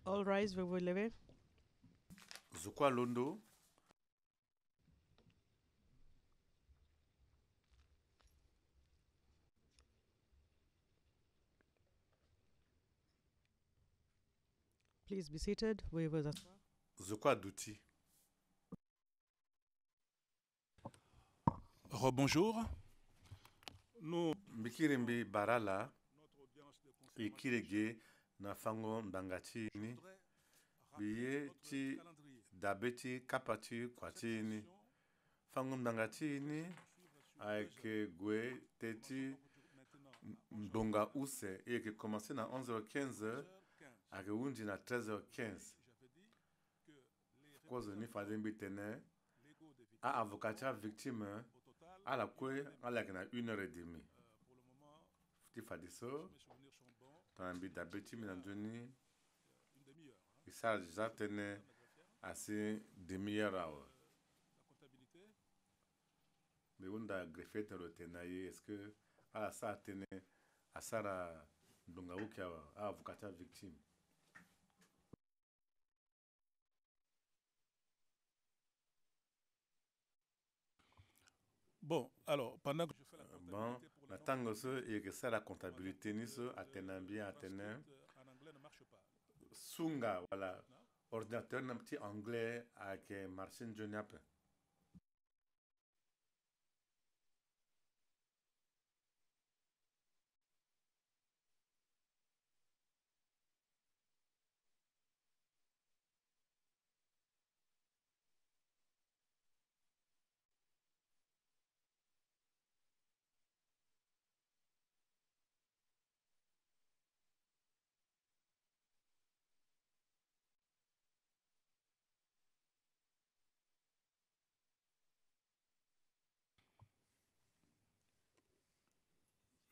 All rise, vous vous levez. Zokwa Londo. Please be seated. Veuillez vous asseoir. Zokwa Douti. Rebonjour. Nous, Mikirimbi Barala. Ikirege na fango ndangachini. Biye chi dabeti kapati kwatini. Fango ndangachini. Aike gwe teti ndonga use. Et qui commençait à 11h15. Ake unji na 13h15. Cause ni fadembi tene. A avocatia victime. À la quoi, à la 1h30. Ti fadiso. Tambi dabeti minandoni. Ça déjà tenait assez demi-heure. Mais on a greffé le tenaille. Est-ce que à ça tenait à Sarah Dongaoukia à avocat victime? bon, alors, pendant que je fais la Bon, la tango et que ça la comptabilité ni ce atenambi atenen en anglais ne marche pas. sunga voilà ordinateur un petit anglais avec Marcin Joniap.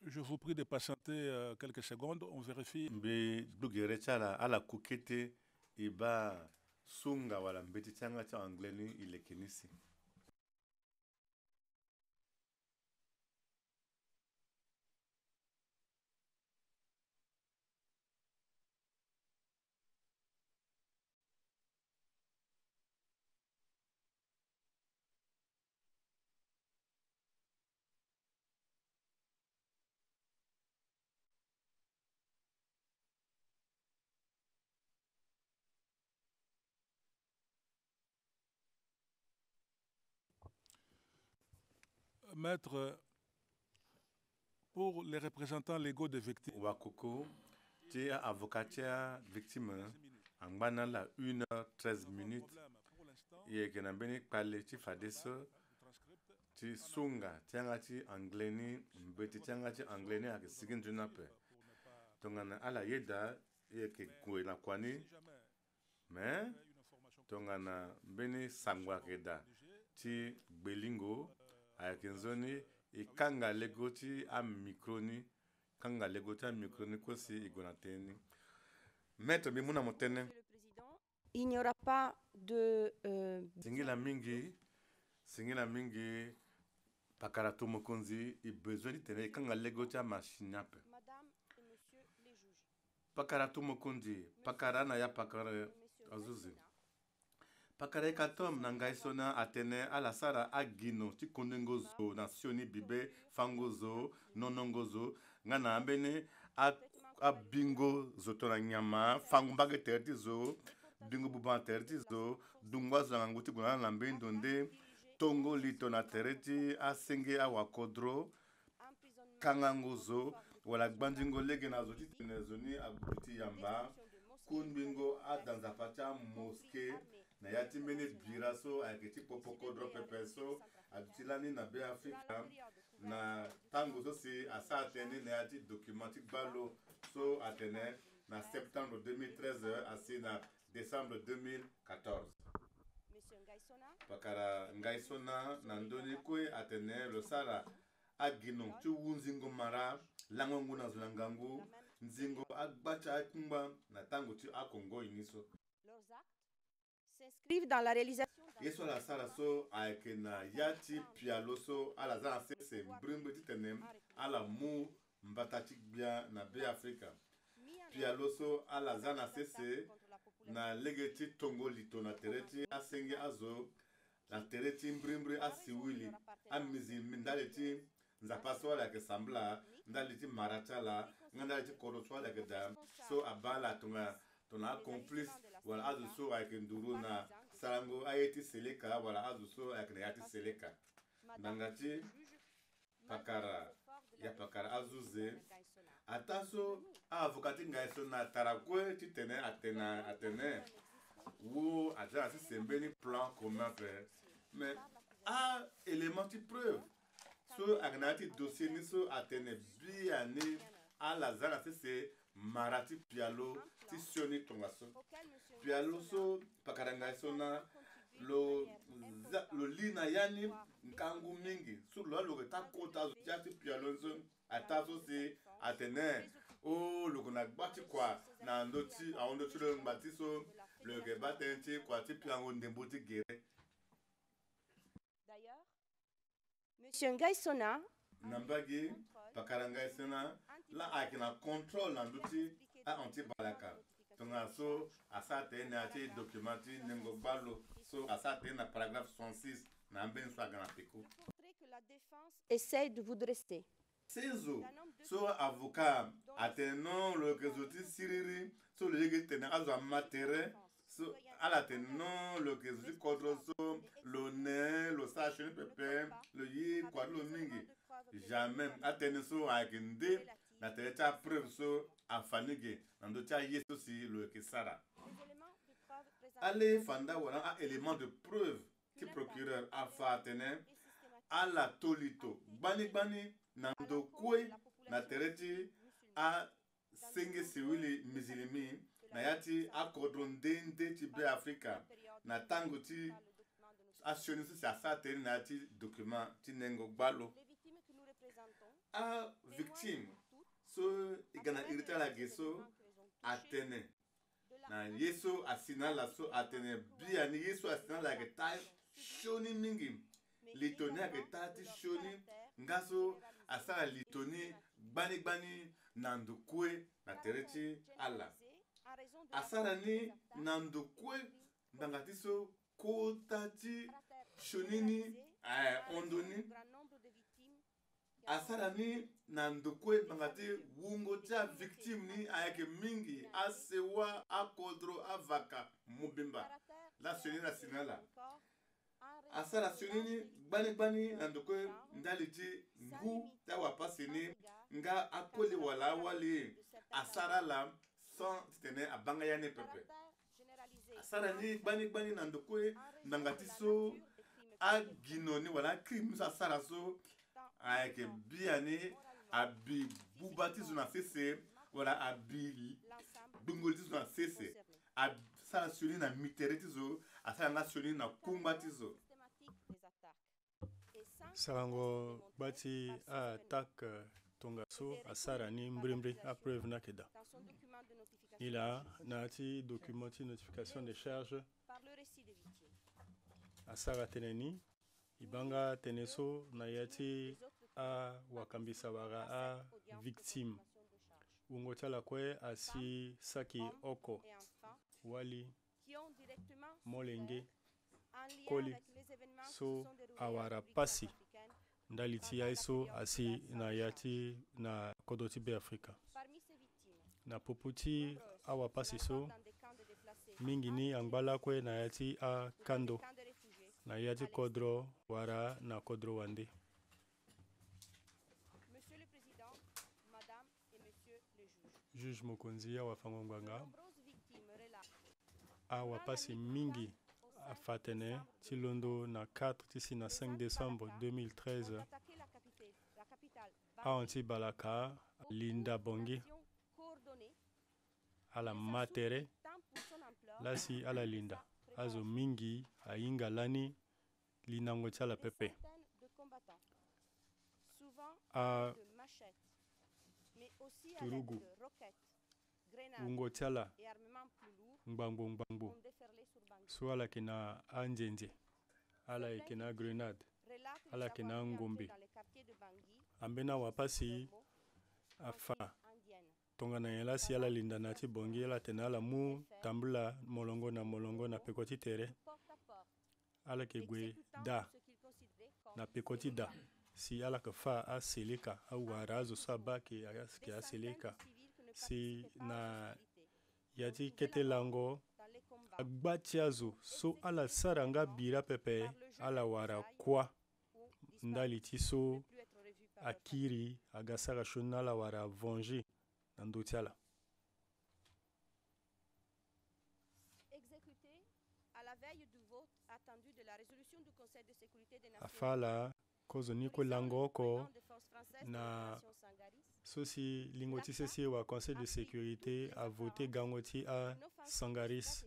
Je vous prie de patienter quelques secondes, on vérifie. Mbe dugere chala ala kukete iba sunga wala mbeti changa cha anglais ni ile kinisi. Maître, pour les représentants légaux des victimes, Wakoko, tu es avocat victime. Angbana la 1h13 minutes. Et que n'ambeni parler tu fais ça. Tu sunga, tianga ti anglais ni mbeti tianga ti anglais ni avec sigin junape. Tongana ala yeda et que kwe na kwani. Mais tongana beni sangwa keda ti belingo avec nzoni et kanga legoti a microni kanga legoti a microni kosi igonateni. Maître Bimuna Motene. Il n'y aura pas de... Singila mingi, pakarato mokonzi, i besoin de tenir kanga legoti a machinape. Madame et monsieur les juges. Pakarato mokonzi, pakarana ya pakara azuzi. Pakara katom nangaisona atene ala sara agino ti kondengozo nasioni bibe fangozo nonongozo ngana ambene a bingo zotona nyama fangu mbage terti zo bingo buban terti zo dungwa zanguti guna lambendo nde tongo litona tereti asenge awakodro kangangozo wala gbandingo lege na zoti tenezoni abuti yamba kunbingo a dans apacha mosquée na yati mene biraso aketi popokodro pepeso adutilani na be Afrika na tango so si asa atene na yati documentique balo so atene na septembre 2013 asi na décembre 2014. Monsieur Ngaisona. Pakara Ngaisona na ndoni kwe atene lo sara agino tu wunzingo mara langongu na zulangangu nzingo agbacha akumba na tango tu akongo iniso. Leurs actes s'inscrivent dans la réalisation Yeso la sara so aikena yati pialoso ala za sese mbrimbe titenem ala mu mbatatik bia na be Afrika. Pialoso ala za na sese na legeti tongo lito na tereti asenge azo na tereti mbrimbri asiwili amizi mindaleti nzapaso la ke sambla ndaleti marachala ngandaleti koroswa la ke dam so abala tona complice wala azu so avec nduru na sarango ayeti seleka wala azu so avec yati seleka ndangati pakara ya pakara azuze ataso avocati ngaiso na tarakwe titene atene wo aja si sembeni plan commun faire mais a élément de preuve so agnati dossier ni so atene biani a lazara c'est marati pialo ti sioni tongaso pialo so pakara ngaiso na lo lina yani nkangu mingi sur lo ta kota jati pialo so ataso si atene o lo kona gbati kwa na ndoti a ndoti lo ngbati so le ke batenti kwa ti piango ndemboti gere. D'ailleurs, Monsieur Ngaisona nambagi pakara ngaisona la akina contrôle na ndoti a anti balaka tonga so asate na ti documenti nengo balo so asate na paragraphe 66 na ben so agana peko. que la défense essaie de vous dresser. Sezo so avocat atenon le kezoti siriri so le yege tena azo matere so ala tenon le kezoti kodro so lo ne lo sachene pepe le yi kwa lo mingi jamais atene so akinde na techa preuve so afanige nando cha yeso si le kesara ale fanda wala a élément de preuve qui procureur afa tene ala tolito gbani nando kwe na tereti a senge siwili mizilimi na yati a kodrondende ti be Afrika na tango ti assioni si sa teri na yati document ti nengo gbalo a victime so igana irita la geso atene na yeso asina la so atene bia ni yeso asina la ke ta shoni mingi litoni a ke ta ti shoni ngaso asara litoni gbani nandukwe na tereti ala asara ni nandukwe ndangatiso kotati shonini ondoni asara ni nandukwe ndangati wungo tia victime ni ayake mingi asewa akodro avaka mubimba la shoni na sinala asara shonini gbani nandukwe ndaliti ngu tawa pasini nga akoli wala wali asara la sans tene abanga yane pepe asara ni gbani nandukwe ndangati so aginoni wala crime sa asara so ayake biani abi bubatizo na sese wala abi bungolitizo na sese asara shoni na miteretizo asara na shoni na kumbatizo. Sarango bati a attaque tongaso asara ni mbrimbre a preuve na keda. Il a nati documenti notification de charge asara teneni ibanga teneso na yati a wakambisa wara a victime ungotala kwe asi saki oko wali molenge koli so awara pasi ndaliti yaiso asi na yati na kodoti be Afrika na poputi awa pasi so mingi ni angbala kwe na yati a kando na yati kodro wara na kodro wande. Monsieur le Président, Madame et Monsieur les juges, Juge Mokonzi awa fangongwanga awa pasi mingi afatene tilondo na 4 tisi na 5 décembre 2013 a anti balaka Linda Bongi ala matere lasi ala Linda azo mingi ainga lani linango tala pepe a turugu ungo tala ngbangbo so ala kina anjenje ala kina grenade ala kina ngombe ambena wapasi afa tonga na yela si ala linda na ti bongi ala tene ala mu tambula molongo na pekoti tere ala ke gwe da na pekoti da si ala ke fa a seleka a wara azo so aba ke a seleka si na yati kete lango agbati azo so ala saranga bira pepe ala wara kwa ndali ti so akiri agasara shona ala wara venger na ndoti ala. Exécuté à la veille du vote attendu de la résolution du Conseil de sécurité des Nations afala kozo ni ko lango ko de forces françaises na de Sangaris, sosi lingoti sesi wa conseil de sécurité a voté gangoti a Sangaris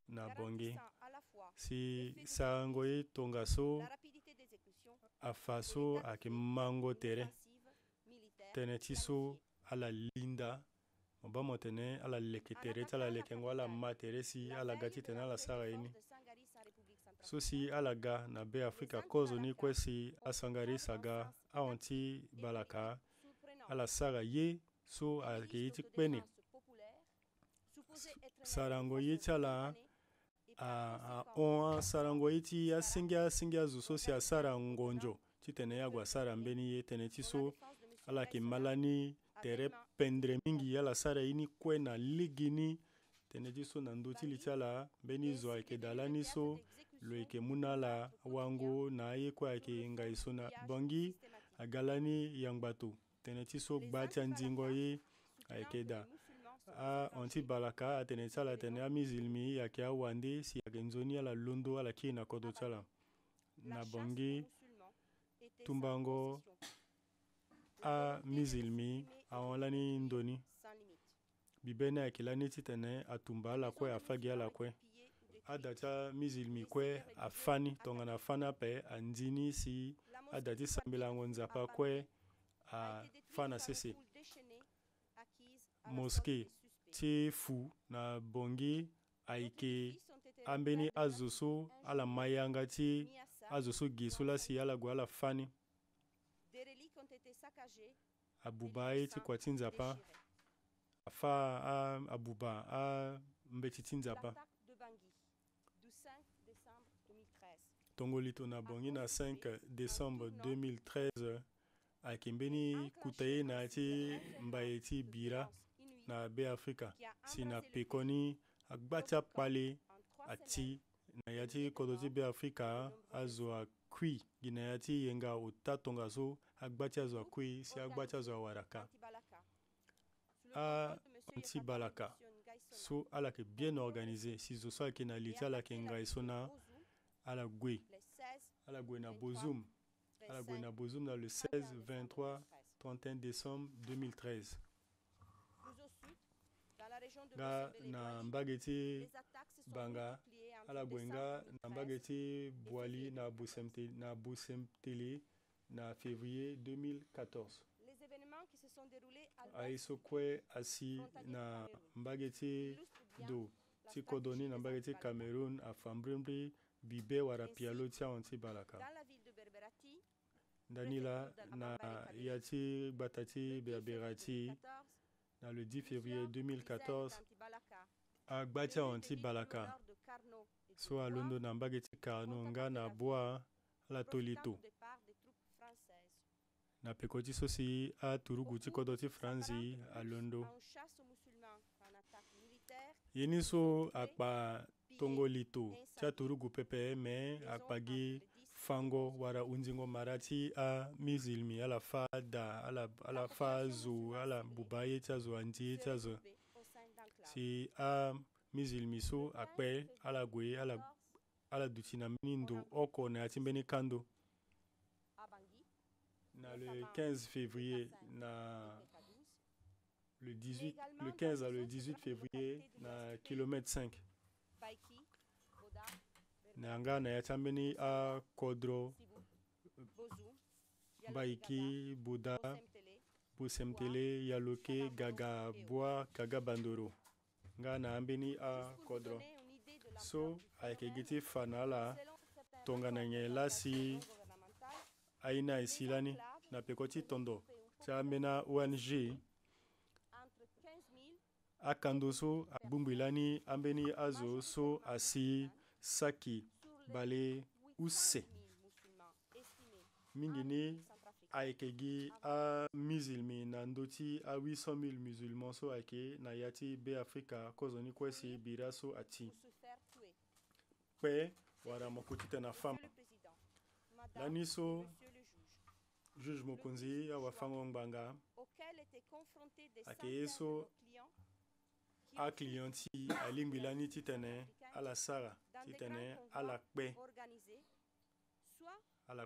na bongi à la fois si sangoyi tonga so la rapidité d'exécution a faso a ke mango tere offensive militaire tene ti so ala linda mba motene ala leke tere ti ala leke ngo ala ma tere si ala gati tene ala sara ini de Sangaris en République centrale. so si ala ga na be Afrika kozo ni kue si a Sangaris aga a onti balaka ala sara ye so a ke yiti kpene sarango ye ti ala a on sarango ye ti a singia zo so si a sara ngonjo ti tene ya gua sara mbeni ye tene ti so ala ke malani tere pendre mingi ala sara ini kue na ligi ni tene ti so na ndoti li ti ala mbeni zo ayeke dalani so lo yeke muna la wango na aye kue ayeke ngai so na bongi agalani yangbato tene ti so gba ti andingo ye ayeke da a onti balaka atene ti ala tene amizilmi ayeke awande si ayeke nzoni ala londo ala kiri na kodo ti ala na bongi tumbango a mizilmi ahonlani ndoni bibene ayeke lani ti tene atumba ala kue afagi ala kue ada ti amizilmi kue afani tongana afani ape andini si ada ti sambilango nzapa kue afa na sese moske ti fu na bongi ayeke ambeni azo so ala mayanga ti azo so gi so lasi ala gue ala fani abuba ye ti kua ti nzapa afa abuba ambeti ti nzapa tongolito na bongi na 5 décembre 2013 ayeke mbeni kuta ye na ya ti mbaye ti bira na be Afrika si na pekoni agba ti akpale ati na ya ti kodo ti be Afrika azo akui gi na ya ti yenga ota tonga so agba ti azo akui si agba ti azo awaraka anti balaka so ala yeke bien organisé si zo so ayeke na li ti ala yeke ngai so na ala gue na bozum ala gue na bozum na le 16 23 31 décembre 2013 nga na mbage ti banga ala gue nga na mbage ti boali na bosemtele na février 2014 aye so kue asi na mbage ti do ti kodoni na mbage ti Cameroun afambri bibe wara pialo ti ahonti balaka ndani la na ya ti gbata ti berbera ti na le 10 février 2014 agba ti ahonti balaka so alondo na mbage ti Carnot nga na bua ala tolito na peko ti so si aturugu ti kodo ti France alondo ye ni so akpa tongolito ti aturugu pepe me akpa gi fango wara undingo mara ti amizilmi ala fa da ala fa zo ala buba ye ti azo andi ye ti azo si amizilmi so akpe ala gue ala duti na mbeni ndo oko na ya ti mbeni kando na le 15 février na le 15 à le 18 février na kilomètre 5 na nga na ya ti ambeni kodro baiki boda bosemtele yaloke gaga bua kaga bandoro nga na ambeni kodro so ayeke gi ti fa na ala tongana nge lasi aina e si lani na peko ti tondo ti ambeni ONG akando so abumbwilani ambeni azo so asi saki bale use mingini aikegi a musulmi na ndoti a 800,000 musulmans so aike na yati be Afrika kozoni kwesi bira so ati pe wara mokutita na fam lani so juge mokonzi awa fango ngbanga ake so a clienti alingbilani titene ala sara titene ala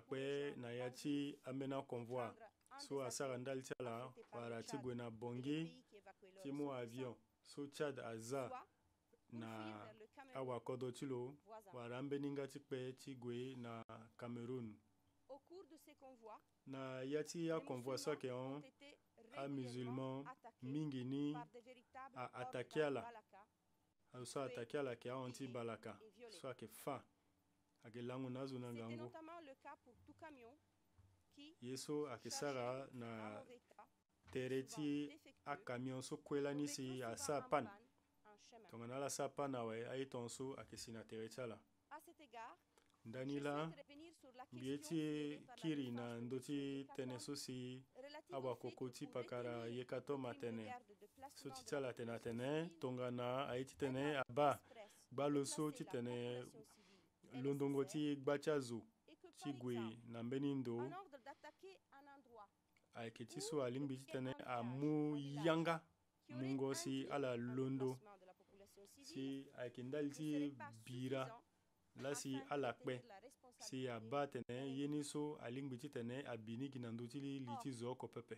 kpe na yati amena convoi so asara ndali tiala wara tigwe na bongi timo avion so Chad aza na awa kodo tilo wara ambeninga tikpe tigwe na Cameroun na yati ya convoi so ke on a musulman mingini a atakiala so atakiala ke a onti balaka so ke fa ake langu nazo na ngango yeso ake sara na tereti a camion so kwela nisi a sa pan tongana la sa pan awe a itonso ake sina tereti ala ndanila bieti kiri na ndoti tene so si awa kokoti pakara yekato matene so titala tena tene tongana a iti tene aba gbalo so titene londongo ti gbachazo ti gwe na mbenindo ayeke ti so alingbi titene amu yanga mungo si ala londo si ayeke ndali ti bira la si ala kpe si aba tene yeni so alingbi titene abini gi na ndö ti li ti zo oko pepe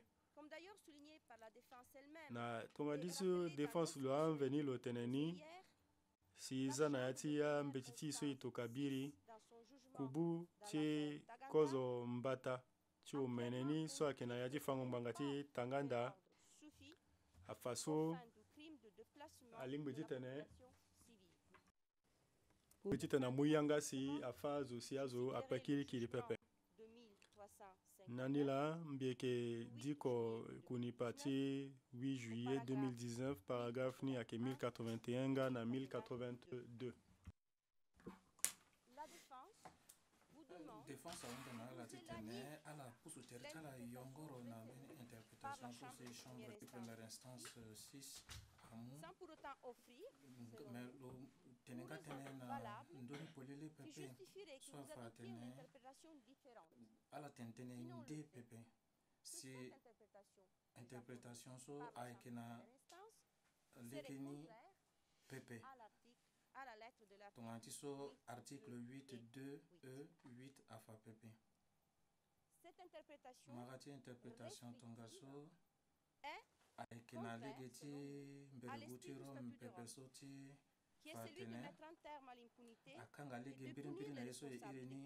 na tongana so défense lo anveni lo tene ni si za na ya ti ya mbeti ti so e toka biri kubu ti kozo mbata ti omene ni so ayeke na ya ti fango ngbanga ti tanganda afa so alingbi titene amu yanga si afa zo si azo akpe kirikiri pepe nani la mbieke diko kunipa ti 8 juillet 2019 paragraphe ni ayeke 1081 nga na 1082 défense awundana ala titene ala pusu tere ti ala yongoro na mbeni interprétation so si chambre de première instance 6 amu mais lo tene nga tene na ndöni polele pepe so afa tene ala tene tene nde pepe si interprétation so ayeke na lekeni pepe tongana ti so article 8 2 e 8 afa pepe maga ti interprétation tonga so ayeke na lege ti mberegu ti Rome pepe so ti fa tene akanga lege mbirimbiri na ye so e iri ni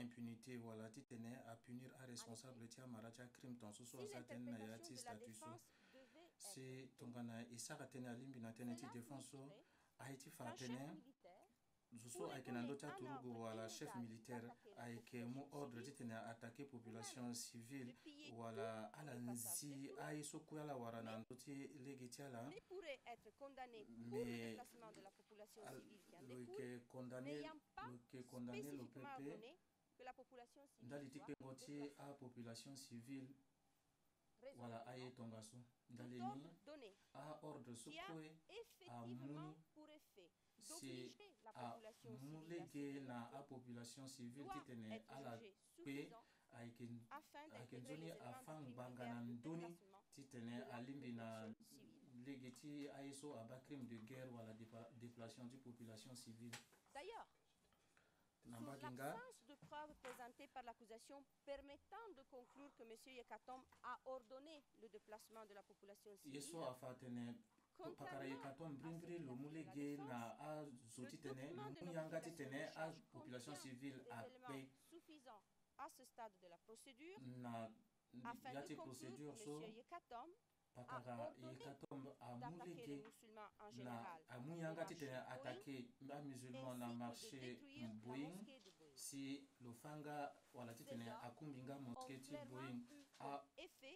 impunité wala ti tene apunir aresponsable ti amara ti acrime tonso so aza tënë na ya ti statut so si tongana e sara tënë alingbi na tënë ti défense so aye ti fa tënë zo so ayeke na ndö ti aturugu wala chef militaire ayeke mu ordre ti tene attaqué population civile wala ala nzi aye so kue ala wara na ndö ti lege ti ala mais lo yeke condamné lo pepe ndali ti kpengo ti a population civile wala aye tonga so ndali ni a ordre so kue amuni si amu lege na a population civile ti tene ala kpe ayeke nzoni afa ngbanga na ndöni ti tene alingbi na lege ti aye so aba crime de guerre wala déplacement di population civile. D'ailleurs, sur l'absence de preuves présentées par l'accusation permettant de conclure que M. Yekatom a ordonné le déplacement de la population civile, yeso afa tene pakara Yekatom mbirimbiri lo mu lege na a zo ti tene mu yanga ti tene a population civile akpe suffisant à ce stade de la procédure na afin ya de ti conclure procédure que so M. Yekatom pakara Yekatom amu d'attaquer les lege musulmans en na général amu yanga ti tene attaqué a musulman na marché Boeing si lo fanga wala ti tene akumbinga mosquée ti Boeing a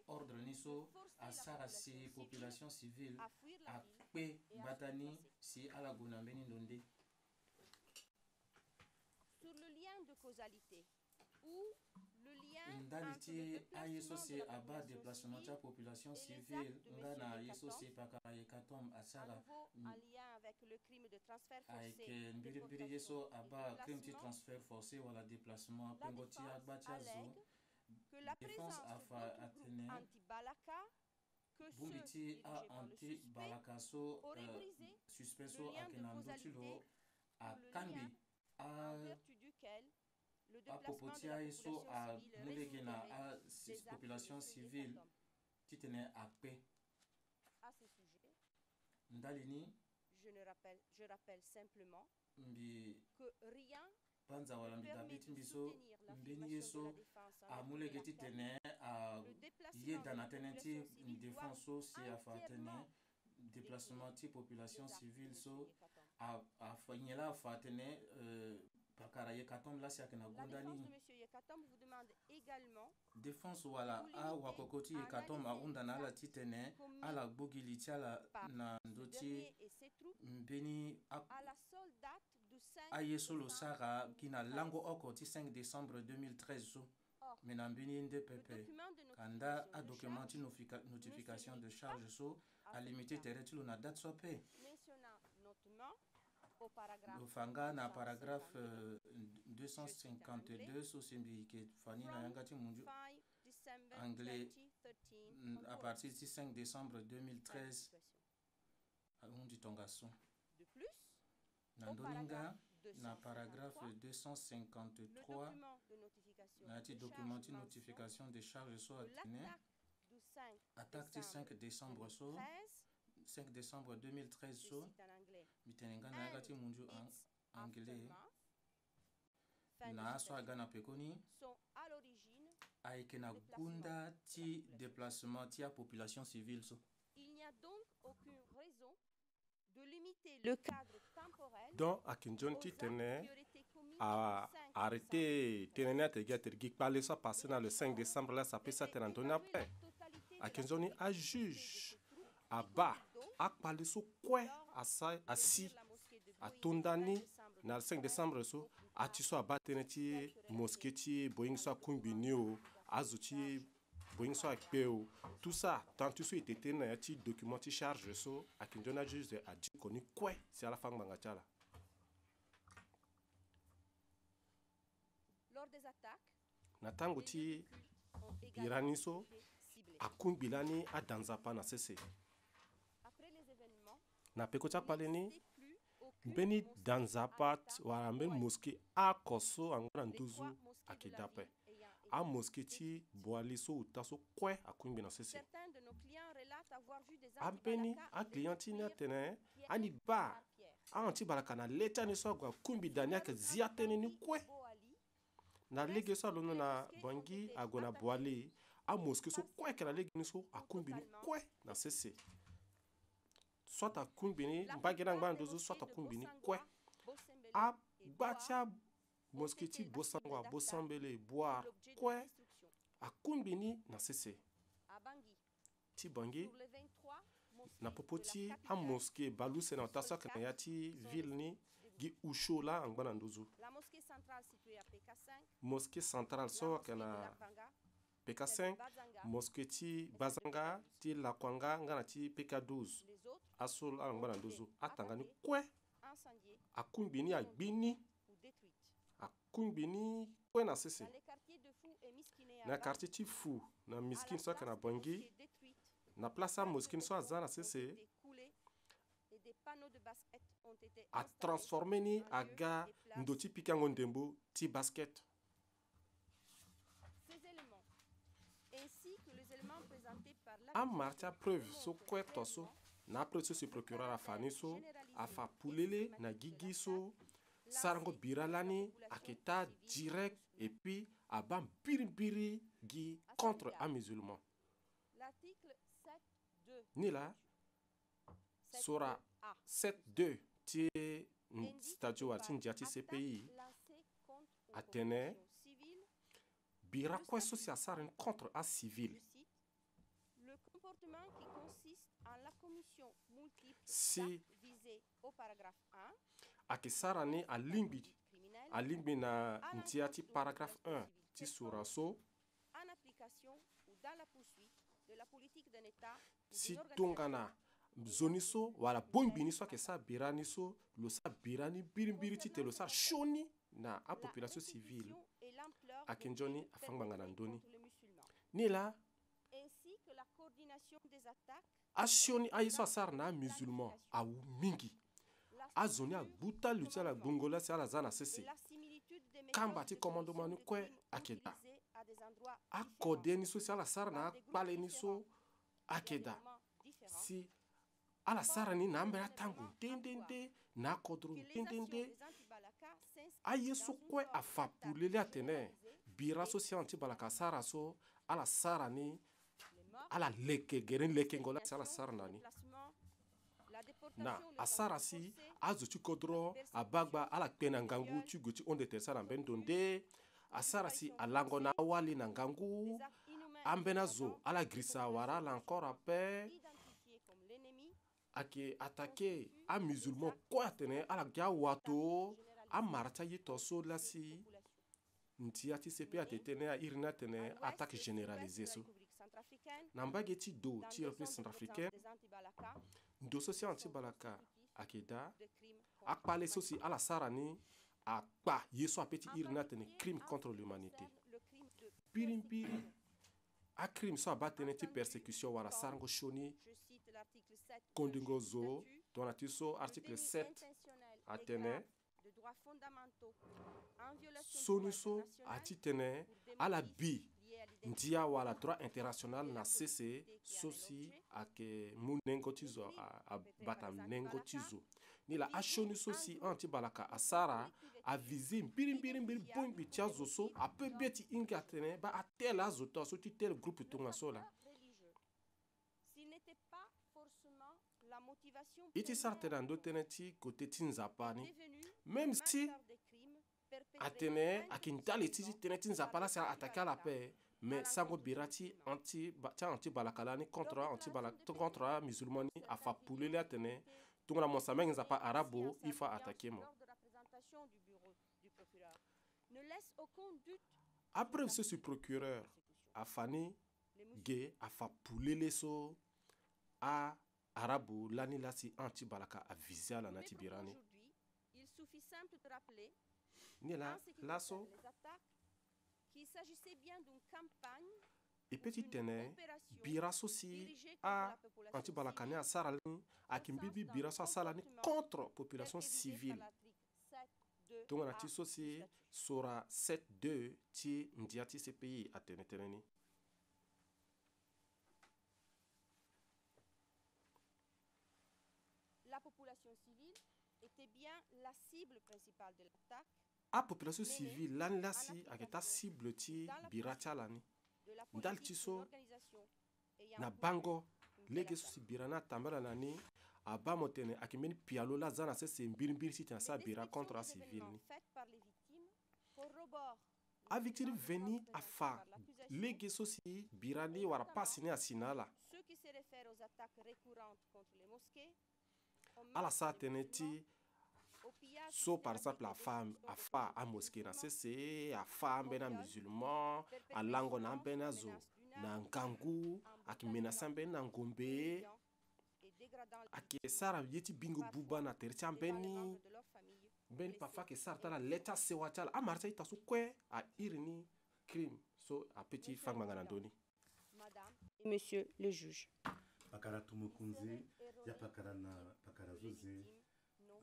ordre ni so asara si population civile akpe batani si alaguna mbeni ndonde. Sur le lien de causalité ou le lien ndaliti ayeso si aba déplacement de population civile ngana yeso si pakara yekatom asara en lien avec le crime de transfert forcé, avec mbiri yeso aba crime de transfert forcé wala déplacement pengoti agbachazo que la défense afa atene anti-Balaka que ceux bumbiti dirigés a par le anti balaka so auraient brisé suspect le so lien de akenando causalité tilo a ou le kambi lien a en vertu duquel le a déplacement de popotia la yeso population a civile mulegena résulterait a des actes population de monsieur civile Yekatom. titene akpe À ce sujet, ndalini je rappelle simplement mbi que rien panza wala ne mbi permet dabiti de mbiso soutenir mbeni l'affirmation yeso de la défense a en mulege vertu de titene laquelle a le déplacement ye de dana la tene population ti civile défense doit so si afa tene entièrement déplacement ti population les actes de civile monsieur so Yekatom. a fanyela afa tene pakara yekatom lasi akena La défense de gundani monsieur Yekatom vous demande également défense wala vous a limiter wakokoti à yekatom a analyser undana ala les ti tene actes commis ala gbogili ti ala par na ce ndo ti dernier et ses troupes mbeni à la seule date du 5 aye so lo décembre sara kina 2013. lango oko ti 5 décembre 2013 so Or, me na mbeni nde le pepe document de kanda a notification de document ti charge notification ne de se charge limite so à a cette limité date, tere ti lo na date so ape mentionnant notamment au paragraphe lo fanga na 252, paragraphe je cite en anglais, 252 so simbi ke fani na yanga ti munju 5 December anglais 2013 à partir du 5 décembre 2013 situation. alundi tonga so De plus, na au ndoninga paragraphe na paragraphe 253, le 253 document de notification na ti de document charge ti mentionne notification de charge so que atene l'attaque du 5 attaque ti 5 décembre so 2013, 5 décembre 2013 je so cite en anglais, mitenenga na yanga ti munju its anglais aftermath, fin de na aso citation, aga na pekoni sont à l'origine. ayeke na gunda ti déplacement ti a population civile so Il n'y a donc aucune raison de limiter le cadre temporel donc aux akinjon ti actes tene qui auraient été commis a le 5 arrêté décembre. tene na tege tergi kpale so passé na le 5 décembre là ça peut ça tena ndoni D'évaluer après la totalité de akinjoni l'activité a de juge ces troupes, a y ba compris donc a kpale so kue lors a si de la mosquée de a Boeing tondani le 5 décembre na le 5 décembre so au plus a tard ti so a ba tënë ti mosquée ti boying so akungbi ni o azo ti boying so akpe o tout ça tant ti so e tene na ya ti document ti charge so akinjoni a juge adi koni kue si ala fa ngbanga ti ala lors des attaques, na tango les lieux ti de culte ont également birani so été ciblés. akungbi lani adanza na sese Après les événements, na peko ti akpale il ni n'existait plus aucune mbeni mosquée danza à pa l'état wala mbeni boali. mosquée akö so angana Les nduzu 3 mosquées de ayeke la dape ville ayant été amosquée visitées, ti boali so uta so kue akungbi na sese certains de nos clients relatent avoir vu des ambeni anti-Balaka aclient ti ni détruire atene pierre ani ba par pierre. ahanti balaka na le ti ani so agua akungbi dani ayeke zi atënë ni kue Boali, na lege so alono na bangi ague na boali amosquée so kue ayeke na lege ni so akungbi ni kue na sese soit akungbi ni la mbage na plupart ngbana des ndozo soit mosquées de akungbi ni Bosangwa, kue Bosembele et agba ti Boa amosquée ti bosangwa sont bosambele font boire l'objet de kue destruction. akungbi ni na sese À Bangui, ti bangi sur les 23 mosquées na popo de ti la capitale, amosquée baluse na ota so ayeke na ya ti ville ni gi usho la angba na ndozo la mosquée centrale située à PK5, mosquée centrale la so ayeke mosquée de na Lapanga, pk5 celle de Bazanga, mosquée ti bazanga ti lakwanga nga na ti pk12 les autres aso ala angba na ndozo atanga ni kue incendiées akungbi ni agbi ni ou détruites. akungbi ni kue na sese Dans les quartiers de Fou et Miskiné à na Bangui, quartier ti fu na à miskin la so ayeke na place des bangi mosquées détruites, na place a moskin so aza na sese été coulés et des panneaux de basket ont été atransforme ni en lieu aga et place. ndo ti piki yango ndembo ti basket Ces éléments, ainsi que les éléments présentés par amar ti apreuve so démontrent kue to so clairement na apreuve so si procureur afani so afa pulele na gigi so sarango bira lani ayeke ta direct et puis aba mbirimbiri gi contre un musulman l'article 7.2 ni la sura 7.2 ti statut wala ti ndia ti CPI atene bira kue so si asara ni contre a civil comportement qui consiste en la commission multiple Si- d'actes visés au paragraphe 1 ayeke sara ni alingbi criminel alingbi na à ntia ti l'encontre paragraphe d'un 1 civil ti quelconque, sura so en application ou dans la poursuite de la politique d'un État ou si d'une tongana zoni so wala bongbi ni so ayeke sara bira ni so lo sara bira ni mbirimbiri ti tene lo sara sioni na apopulation civile ayeke nzoni afangbanga na ndöni ni la ainsi que la coordination des attaques, asioni aye so asara na amusulman awu mingi la azoni structure agbuta lu ti ala gbongo la si ala za na et sese la similitude des kamba méthodes ti de commandement commission ni de kue crimes ayeke da utilisées à des endroits akode ni so si ala sara na akpale ni so ayeke da différents, si ala sara ni na ambeni atango ndendende na akodro que les actions ndendende des anti-Balaka s'inscrivent aye so dans une kue forme afapuleli d'attaque atene généralisée, bira so si anti balaka sara so ala sara ni les morts, ala leke gere lekengo la si ala sara na le ni déplacement, la déportation, na le asara transport si forcé, azo ti kodro abagba ala kpe na ngangu ti go ti onde tere sara na mbeni donde asara si alango na awali na ngangu les actes inhumains ambeni et azo dégradants ala des grisa wara ala encore ape identifiés comme l'ennemi, ayeke atake amusulman kue atene ala gi awato amara ti aye to so la si population. ntia ti sepe atete ne airi ni atene À l'ouest attaque et sud-ouest généralisée de la so République centrafricaine, na mbage ti do dans ti des république centres de centrafricaine présence des anti-Balaka, ndo so si anti sont balaka constitutifs ayeke da de crimes contre akpale so si l'humanité. ala sara ni akpa ye so apeut ti En iri ni atene particulier, crime en contre ce qui l'humanité concerne le crime de mbirimbiri persécution. acrime so abatene ti persécution wara sarango sioni Je cite l'article 7 kondingo du zo statut, tongana ti so le article déni 7 intentionnel et atene grave de droits fondamentaux en violation du soni droit so international ati tene pour des ala motifs bi liés à l'identité ndia wala droit international et na la cese collectivité qui en so est si l'objet, ayeke mu nengo ti zo abata nengo ti zo ni la asioni so si anti balaka asara avize mbirimbirimbiri bongbi ti azo so apeut be ti hinga atene ba atele azo to aso ti tele groupe tonga so la religieux. S'il n'était pas forcément la motivation i ti sara première tene ando tënë ti kote ti nzapa ni devenue même le si marqueur des crimes perpétrés atene ayeke ndale ti ti tënë ti nzapa la si par les atake ala anti-Balaka ape mais sango bira ti anti balaka la ni contre musulman ni afapuleli atene tongana mo sambenge nzapa arabo i fa atake mo lors de la présentation du bureau du procureur ne laisse aucun doute apreuve so si procureur afani les musulmans ge afapulele so arabo lani la si anti balaka avise ala na ti bira ni aujourd'hui il suffit simple de rappeler ni la en ce qui la so concerne les attaques qu'il s'agissait bien d'une campagne e peut ti d'une tene opération bira so si dirigée contre a la population anti balaka ni civile asara ni ayeke mbibi bira so asala ni contre population tel que visé civile par l'article 7.2 tongana A ti so du si statut. sura 7.2 ti ndia ti cpi atene tënë ni La population civile était bien la cible principale de l'attaque apopulation civile lani la si ayeke ta cible ti bira ti ala ni de la Ndal politique ti de so l'organisation ayant na pour bango but une lege telle so si attaque. bira ni atambela na ni aba mo tene ayeke mbeni pialo la za na sese mbirimbiri si tene Les asara bira descriptions contre des acivile événements ni faites par les victimes corroborent avictiri les veni arguments afa présentés par l'accusation, lege so si bira ni wara pasi ni asina ala ceux qui se réfèrent aux attaques récurrentes contre les mosquées, aux ala meurtres sara des tene musulmans, ti au pillage so par exemple systématique des afa destructions de amoske na musulmans, sese afa ambeni amusulman alango na ambeni azo na ngangu ayeke menase ambeni na ngombe humiliant et dégradant les ayeke victimes, sara ye ti bingo buba na tere ti devant les ambeni membres de leur famille, mbeni parfois ayeke sara ti ala le ti asewa ti ala amara ti aita so kue airi ni crime so apeut ti fangbanga na ndöni Madame et Monsieur le juge. pakara tumukunzi ya pakara na pakara zuzi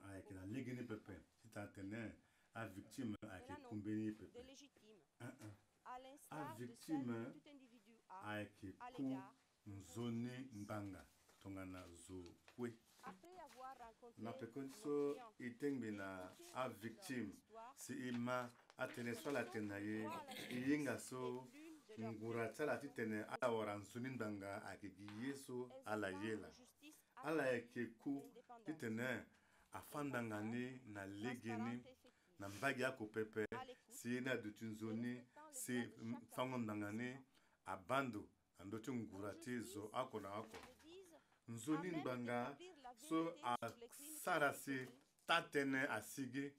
ayeke na lege ni pepe ti ta tene avictime ayeke kumbe ni De pepe légitime, un à l'instar de victime celle que tout individu a ayeke à ku l'égard, nzoni ngbanga tongana zo kue après avoir rencontré na peko ti nos so clients, e tengbe na avictime si e ma atene so ala tene na ye e yenga so l'une de leurs ngura ti ala ti tene ala wara nzoni ngbanga ayeke gi ye so ala ye la justice ala yeke ku ti indépendante, tene afandanga ni na lege ni transparente et effective, na mbage ako pepe à l'écoute, si ye ni aduti nzoni si fango ndanga ni abando ando ti ngura ti zo ako na ako nzoni ngbanga so a sara si tatene asigi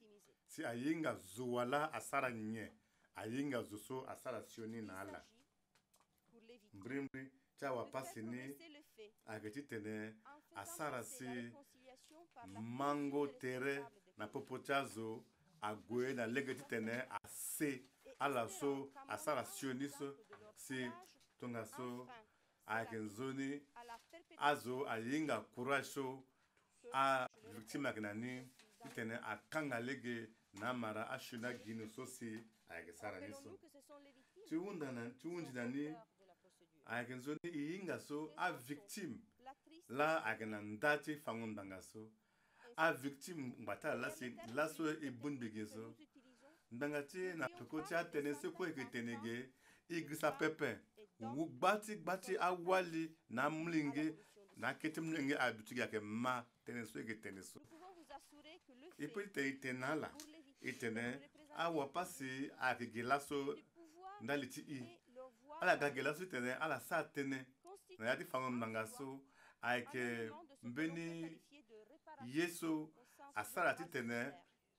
si ayinga zuwala asara nye ayinga zuso asara sioni na ala mbrimri chawa pasini ageti tene asara si mango tere na popo chazo agwe na legeti tene ase ala so asara sioni so si tonga so agenzoni azo ayinga courage a victime agnani tene akanga lege na mara ashuna gino so si agesara niso tiwundani agenzoni iyinga so a victime la agnandati fangundanga so a victime mbata la so ebunbegezo ndangati na pekoti atene se ko eketenege igrisa pepe gbati awali na mlinge na kete mlinge aduti yake ma teneso eketeneso ipo itenala itene awa pasi akigelaso ndaliti i ala gagelaso itene ala sa tene na yadi fangom nangaso aike mbeni yeso asara titene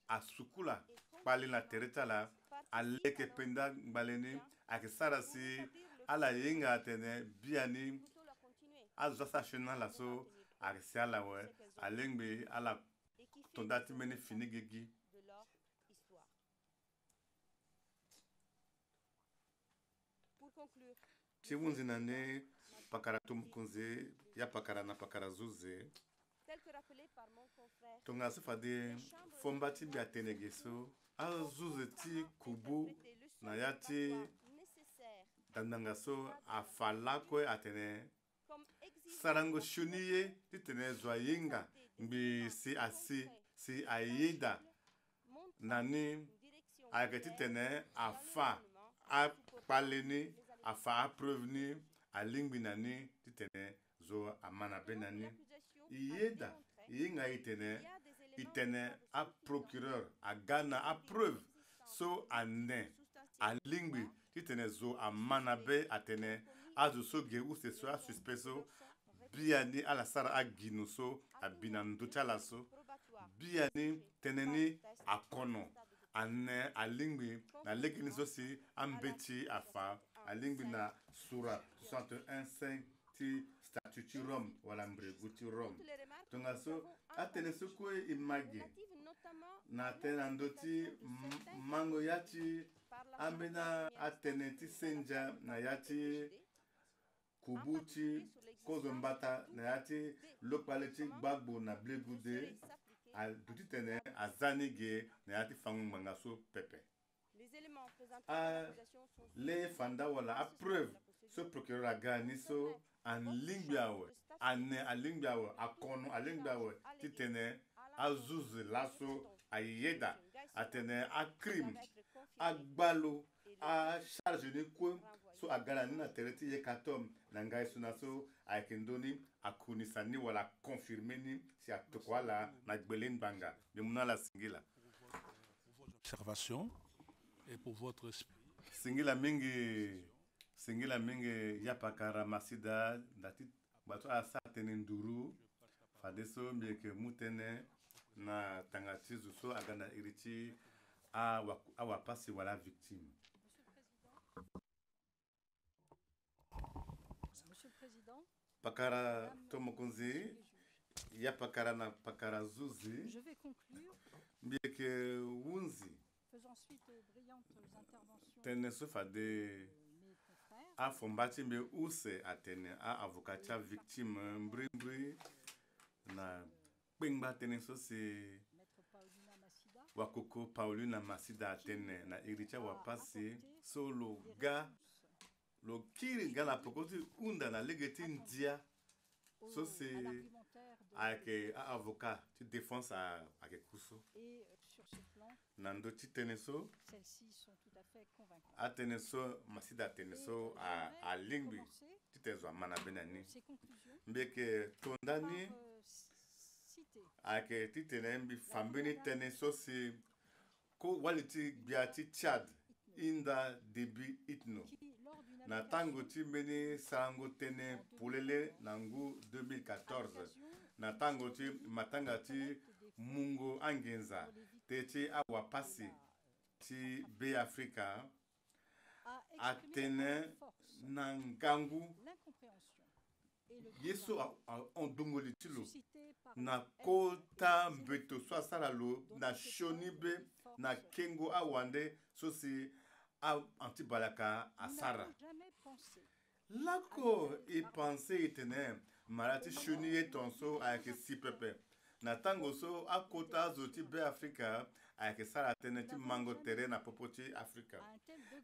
asukula pali na tereta la aleke penda baleni akisara si ala yenga tene biani azasa shena la so akisiala we alengbe ala tondati meni finigegi chiwunzi nane pakara tumkunze ya pakara na pakara zuze tonga sifade fombati bi atenegeso azuze ti kubu na yati dandangaso afala kwe atene sarango shuniye titene zoyinga mbi si asi si ayida nani agati tene afa a paleni afa a preveni alingbi nani titene zo amana benani iyeda yinga itene a procureur a gana a preuve so ane alingbi titene zo amana be atene azo so ge ou se so a suspeso biani ala sara aginu so abina nduchala so biani teneni akono ane alingbi na legini so si ambeti afa alingbi na sura 61:5 ti statut Rome wala mbreguti Rome tonga so atene so ko image na tenandoti mango yati ambena atene ti senja na yati kubuti kozombata na yati lokpaleti gbagbo na blegude a duti tene azanige na yati fangumanga so pepe le fanda wala a preuve so procureur agani so an lingbiawe ane alingbiawe akono alingbiawe titene azuze laso ayeda atene a crime agbalo a charge de quoi so agala na tereti yekatom na ngai suna so aikendoni akunisani wala confirmer ni si atokwala na gbelen banga bimuna la singila observation et pour votre esprit singila mingi yapakara masida dati bato asa tene nduru fadeso mieke mutene na tangatizu so agana iriti a wapasi wala victime. Monsieur le Président, pakara tomokunzi ya pakara na pakara zuzi je vais conclure. Mieke wunzi Faisant suite aux brillantes interventions tene so fade mes confrères, a fombati me use atene a avocatia victime mbrimbri na pengba tene so se Maître Paulina Massida wakoko Paulina Massida atene na iricha wapasi so lo kiri gala pokoti unda na legeti ndia so se à l'argumentaire de ake a avocat ti défense a ke kuso et sur ce plan, nando ti tene so celles-ci sont tout à fait convaincantes. a tene so Massida tene so a lingbi Commencer ti te zo amana benani ces conclusions mbeke par tondani citer ake ti tene mbi fambini tene so se ko wali ti bia ti Tchad inda debi itno qui, lors d'une na tango ti mbeni sarango tene pulele na ngu 2014 na tango ti matanga ti mungo angenza te ti awapasi ti be Africa atene na ngangu yeso ondongoli ti lo na kota mbeto so asala lo na shoni be na kengo awande so si antibalaka asara lako i pense itene marati shoni ye tonso ayeke si pepe na tango so akota zo ti be Africa ayeke sara tënë ti mango tere na popo ti Africa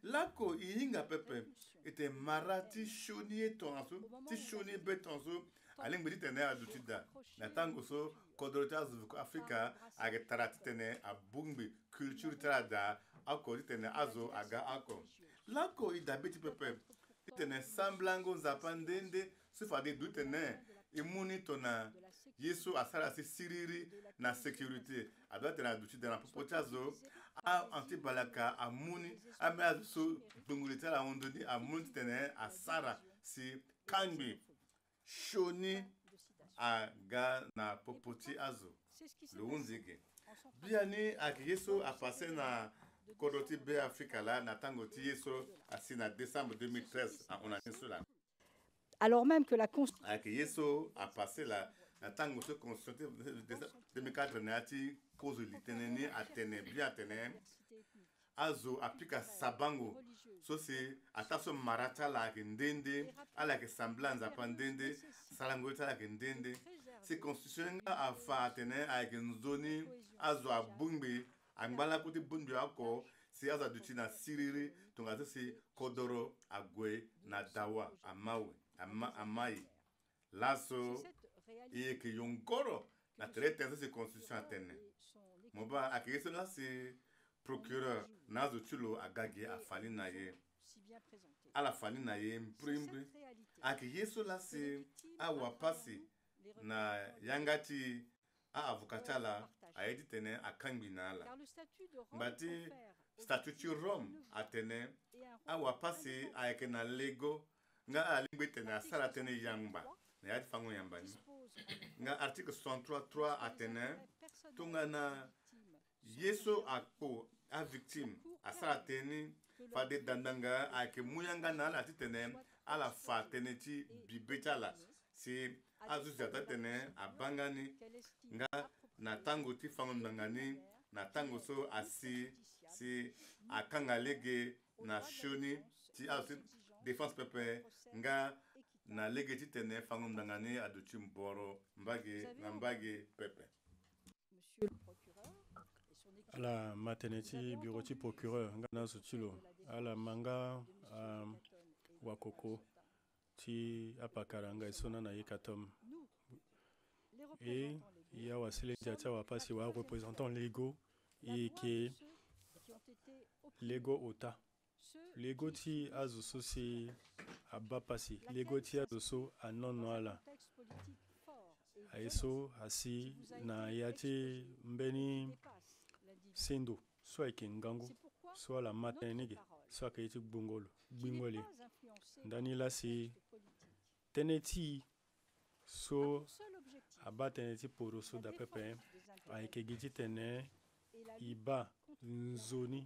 lako i hinga pepe ete mara ti shoni ye tongaso ti shoni be tonso alingbi ti tene adu ti da na tango so kodro ti azo Africa ayeke tara ti tene abungbi culture ti ada ako ti tene azo aga ako lako i dabe ti pepe ti tene samblango nzapa ndende so fade du tene i muni tongana yesu asara si siriri na sécurité adwa tene adu ti da na popo ti azo antibalaka amuni ame azo so dongoli ti ala hondoni amuni ti tene asara si kangbi shoni aga na popo ti azo lo hunzike biani ayeke yeso apase na kodro ti be Africa la na tango ti yeso asi na décembre 2013 ona ni so la Alors même que la Constitution ayeke yeso apase la na tango so constitution ti 2004 na ya ti kozo li tënë ni atene bia atene azo apika sabango so si ata so mara ti ala ayeke ndende ala yeke sambla nzapa ndende salango ti ala yeke ndende si constitution nga afa atene ayeke nzoni azo abungbi angbalako ti bungbi oko si azo adu ti na siriri tongaso si kodoro ague na dawa amawe amayi laso e yeke yongoro na tere tënë so si constitution atene mo ba ayeke yeso la si procureur na azo ti lo agage afali na ye ala fali na ye mprimbri ayeke yeso la si awapasi na yanga ti avocat ti ala aye ti tene akangbi na ala ngba ti statut ti Rome atene awapasi ayeke na lego nga alingbi tene asara tënë yangba na ya ti fango yamba ni nga article 63 atene tongana yeso akpo a victime asara tënë fade dandanga ayeke mu yanga na ala ti tene ala fa tënë ti bibe ti ala si azo si ata tene abangani nga na tango ti fango ndanga ni na tango so asi si akanga lege na shoni ti azo ti défense pepe nga na lege ti tene fango ndanga ni adu ti mboro mbage na mbage pepe ala matene ti bureau ti procureur nga na zo ti lo ala manga wakoko ti apakara nga e so na na ye katom e i awasili dia ti awapasi wa représentants légaux e yeke lego ota lego ti azo so si aba pasi lego ti azo so anono ala aye so asi na ya ti mbeni sendo so ayeke ngangu so ala ma tënë nege so ayeke ye ti gbingoli ndani la si tënë ti so aba tënë ti poro so dapepe ayeke gi ti tene i ba nzoni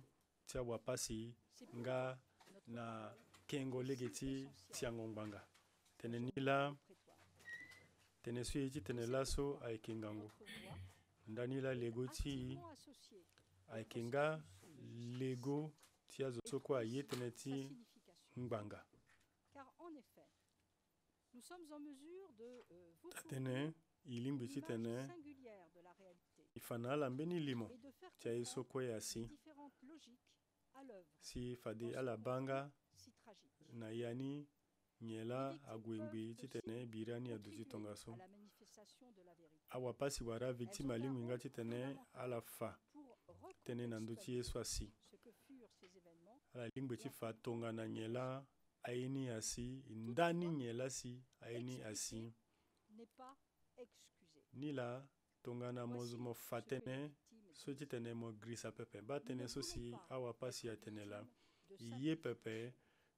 ti awapasi nga na kengo lege ti tiango ngbanga tene ni la tene so ye ti tene la so ayeke ngangu ndani la lego ti ayeke nga lego ti azo so kue aye tënë ti ngbanga tatene i lingbi ti tene i fa na ala mbeni limo ti aye so kue asi si fade ala banga na yani nyen la ague ngbi ti tene biri ani adu ti tongaso awapasi wara victime alingbi nga ti tene ala fa tënë na ndö ti ye so asi ala lingbi ti fa tongana nyen la aye ni asi ndani nyen la si aye ni asi ni la tongana mo fa tënë so ti tene mo grisa pepe ba tënë so si awapasi atene la i ye pepe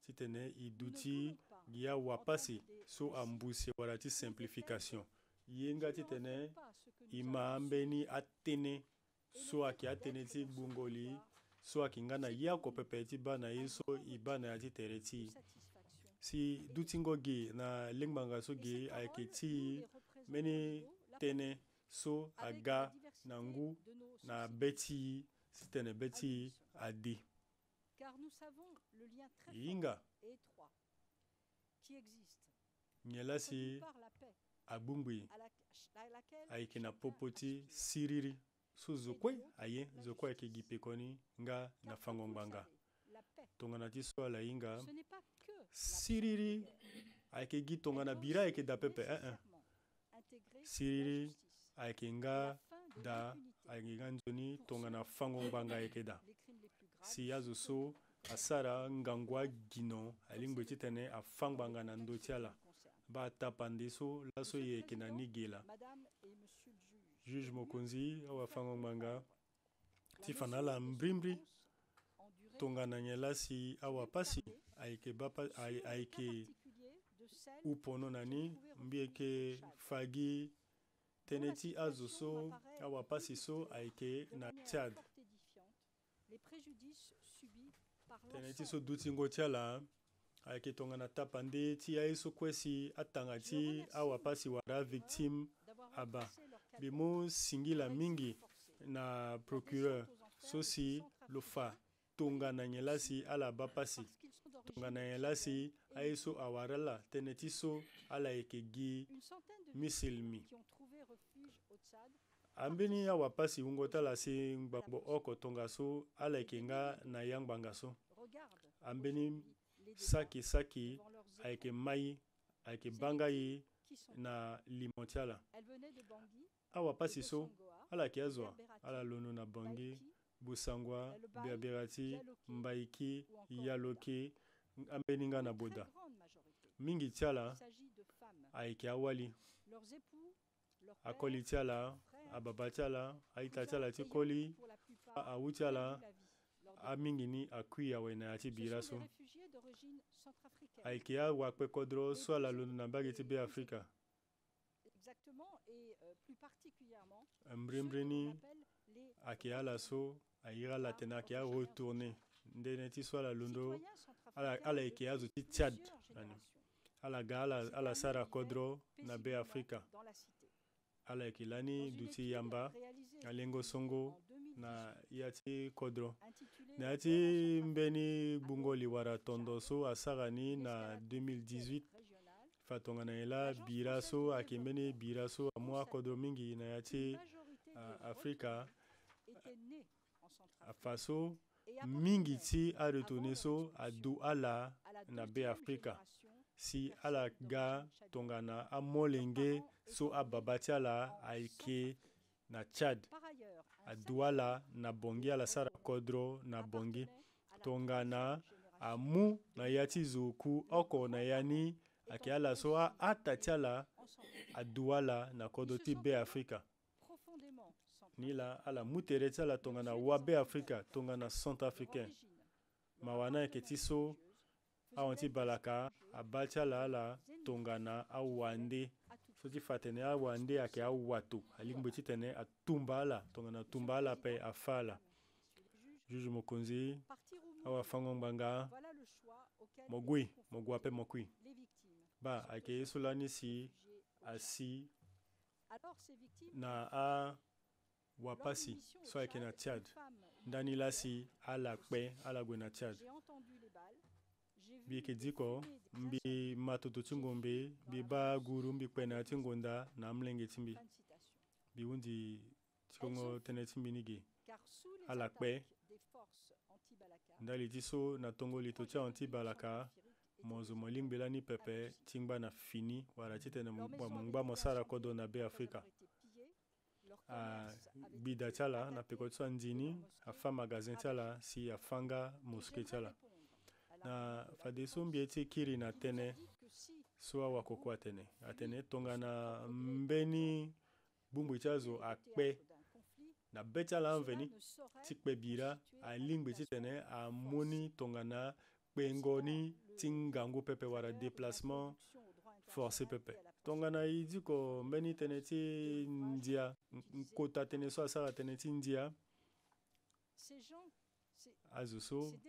ti tene i duti gia wapasi so ambusi wala ti simplification yenga ti tene i maambeni atene so aki atene ti gbungoli so aki nga na ya ko pepe ti bana ye so i bana ya ti tere ti si duti ngo ge na lengbanga so ge ayeke ti mbeni tene so aga na ngu na beti si tene beti ade yinga nyela si agbungbi ayeke na popo ti siriri so zokue aye zokue ayeke gi pekoni nga na fango ngbanga tongana ti so ala hinga siriri ayeke gi tongana bira ayeke da pepe siriri ayeke nga da ayeke nga nzoni tongana fango ngbanga ayeke da si azo so asara ngangu agino alingbi ti tene afangbanga na ndö ti ala ba atapandi so laso ye yeke na ni ge la juge mokonzi awafango ngbanga ti fana ala mbrimbri tongana nye lasi awapasi ayeke upono na ni mbi yeke fagi tene ti azo so awapasi so ayeke na Tchad tene ti so duti ngo ti ala ayeke tongana tapande ti aye so kue si atanga ti awapasi wara victime aba mbi mu singila mingi na procureur so si lo fa tongana nye lasi ala bapasi tongana nye lasi aye so awara la tene ti so ala yeke gi misilmi ambeni awapasi wungo ti ala si ngbangbo oko tongaso ala yeke nga na ya ngbanga so ambeni saki ayeke mai ayeke banga ye na limo ti ala awapasi so ala yeke azo ala lono na Bangui, Busangwa, Berberati, Mbaiki, Yaloke ambeni nga na boda mingi ti ala ayeke awali akoli ti ala ababa ti ala aita ti ala ti koli awu ti ala amingi ni akui awene ya ti bira so ayeke awakpe kodro so ala lono na mbage ti Beafrika mbrimbre ni ayeke ala so airi ala tene ayeke aretourne ndeni ti so ala londo ala yeke azo ti Tchad ala ga ala sara kodro na Beafrika ala yeke lani duti yamba alengo songo na ya ti kodro na ya ti mbeni gbungoli wara tondo so asara ni na 2018 fa tongana ye la bira so ayeke mbeni bira so amu akodro mingi na ya ti Afrika afa so mingi ti aretourne so adu ala na Beafrika si ala ga tongana amolenge so ababa ti ala ayeke na Tchad adu ala na Bangui ala sara kodro na Bangui tongana amu na ya ti zoku oko na ya ni ayeke ala so ata ti ala adu ala na kodro ti Beafrika ni la ala mu tere ti ala tongana wa Beafrika tongana centrafricain ma wana yeke ti so ahon ti balaka aba ti ala tongana awande so ti fa tene awande ayeke awato alingbi ti tene atumba ala tongana tumba ala ape afa ala juge mokonzi awafango ngbanga mo gue ape mo kui ba ayeke ye so lani si asi na wapasi so ayeke na Tchad ndani lasi ala kpe ala gue na Tchad mbi yeke diko mbi matoto ti ngombe mbi ba guru mbi kpe na ti ngonda na amlenge ti mbi mbi hundi ti kongo tënë ti mbi ni ge ala kpe ndali ti so na tongoli to ti ahon ti balaka mo zo mo lingbi lani pepe ti ngba na fini wara ti tene mo ngba mo sara kodro na Beafrika gbida ti ala na peko ti so andini afa magazin ti ala si afanga mosquée ti ala na fade so mbi ye ti kiri na tënë so awakoko atene tongana mbeni gbungbi ti azo akpe na be ti ala anveni ti kpe bira alingbi ti tene amû ni tongana kpengo ni tingango pepe wara déplacement forcé pepe tongana idi ko mbeni teneti ndia kota teneso asara teneti ndia azuso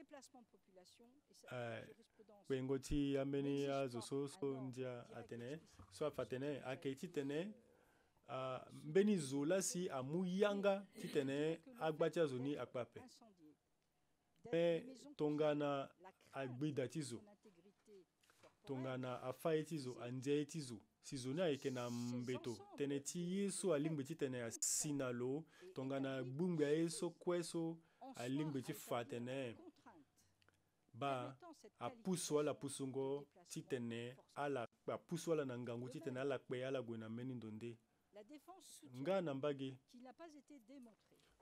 bengoti ambeni azuso so ndia atene so afatene aketi tene mbeni zola si amuyanga titene agbatia zoni akpape tongana agbida tizo tongana afaye tizo andia tizo si zoni ayeke na mbeto tene ti yeso alingbe ti tene asinalo tongana gbungbe ayeso kweso alingbe ti fa tene ba apusu ala pusungo ti tene ala apusu ala na ngangu ti tene ala kpe ala gue na mbeni ndonde nga na mbage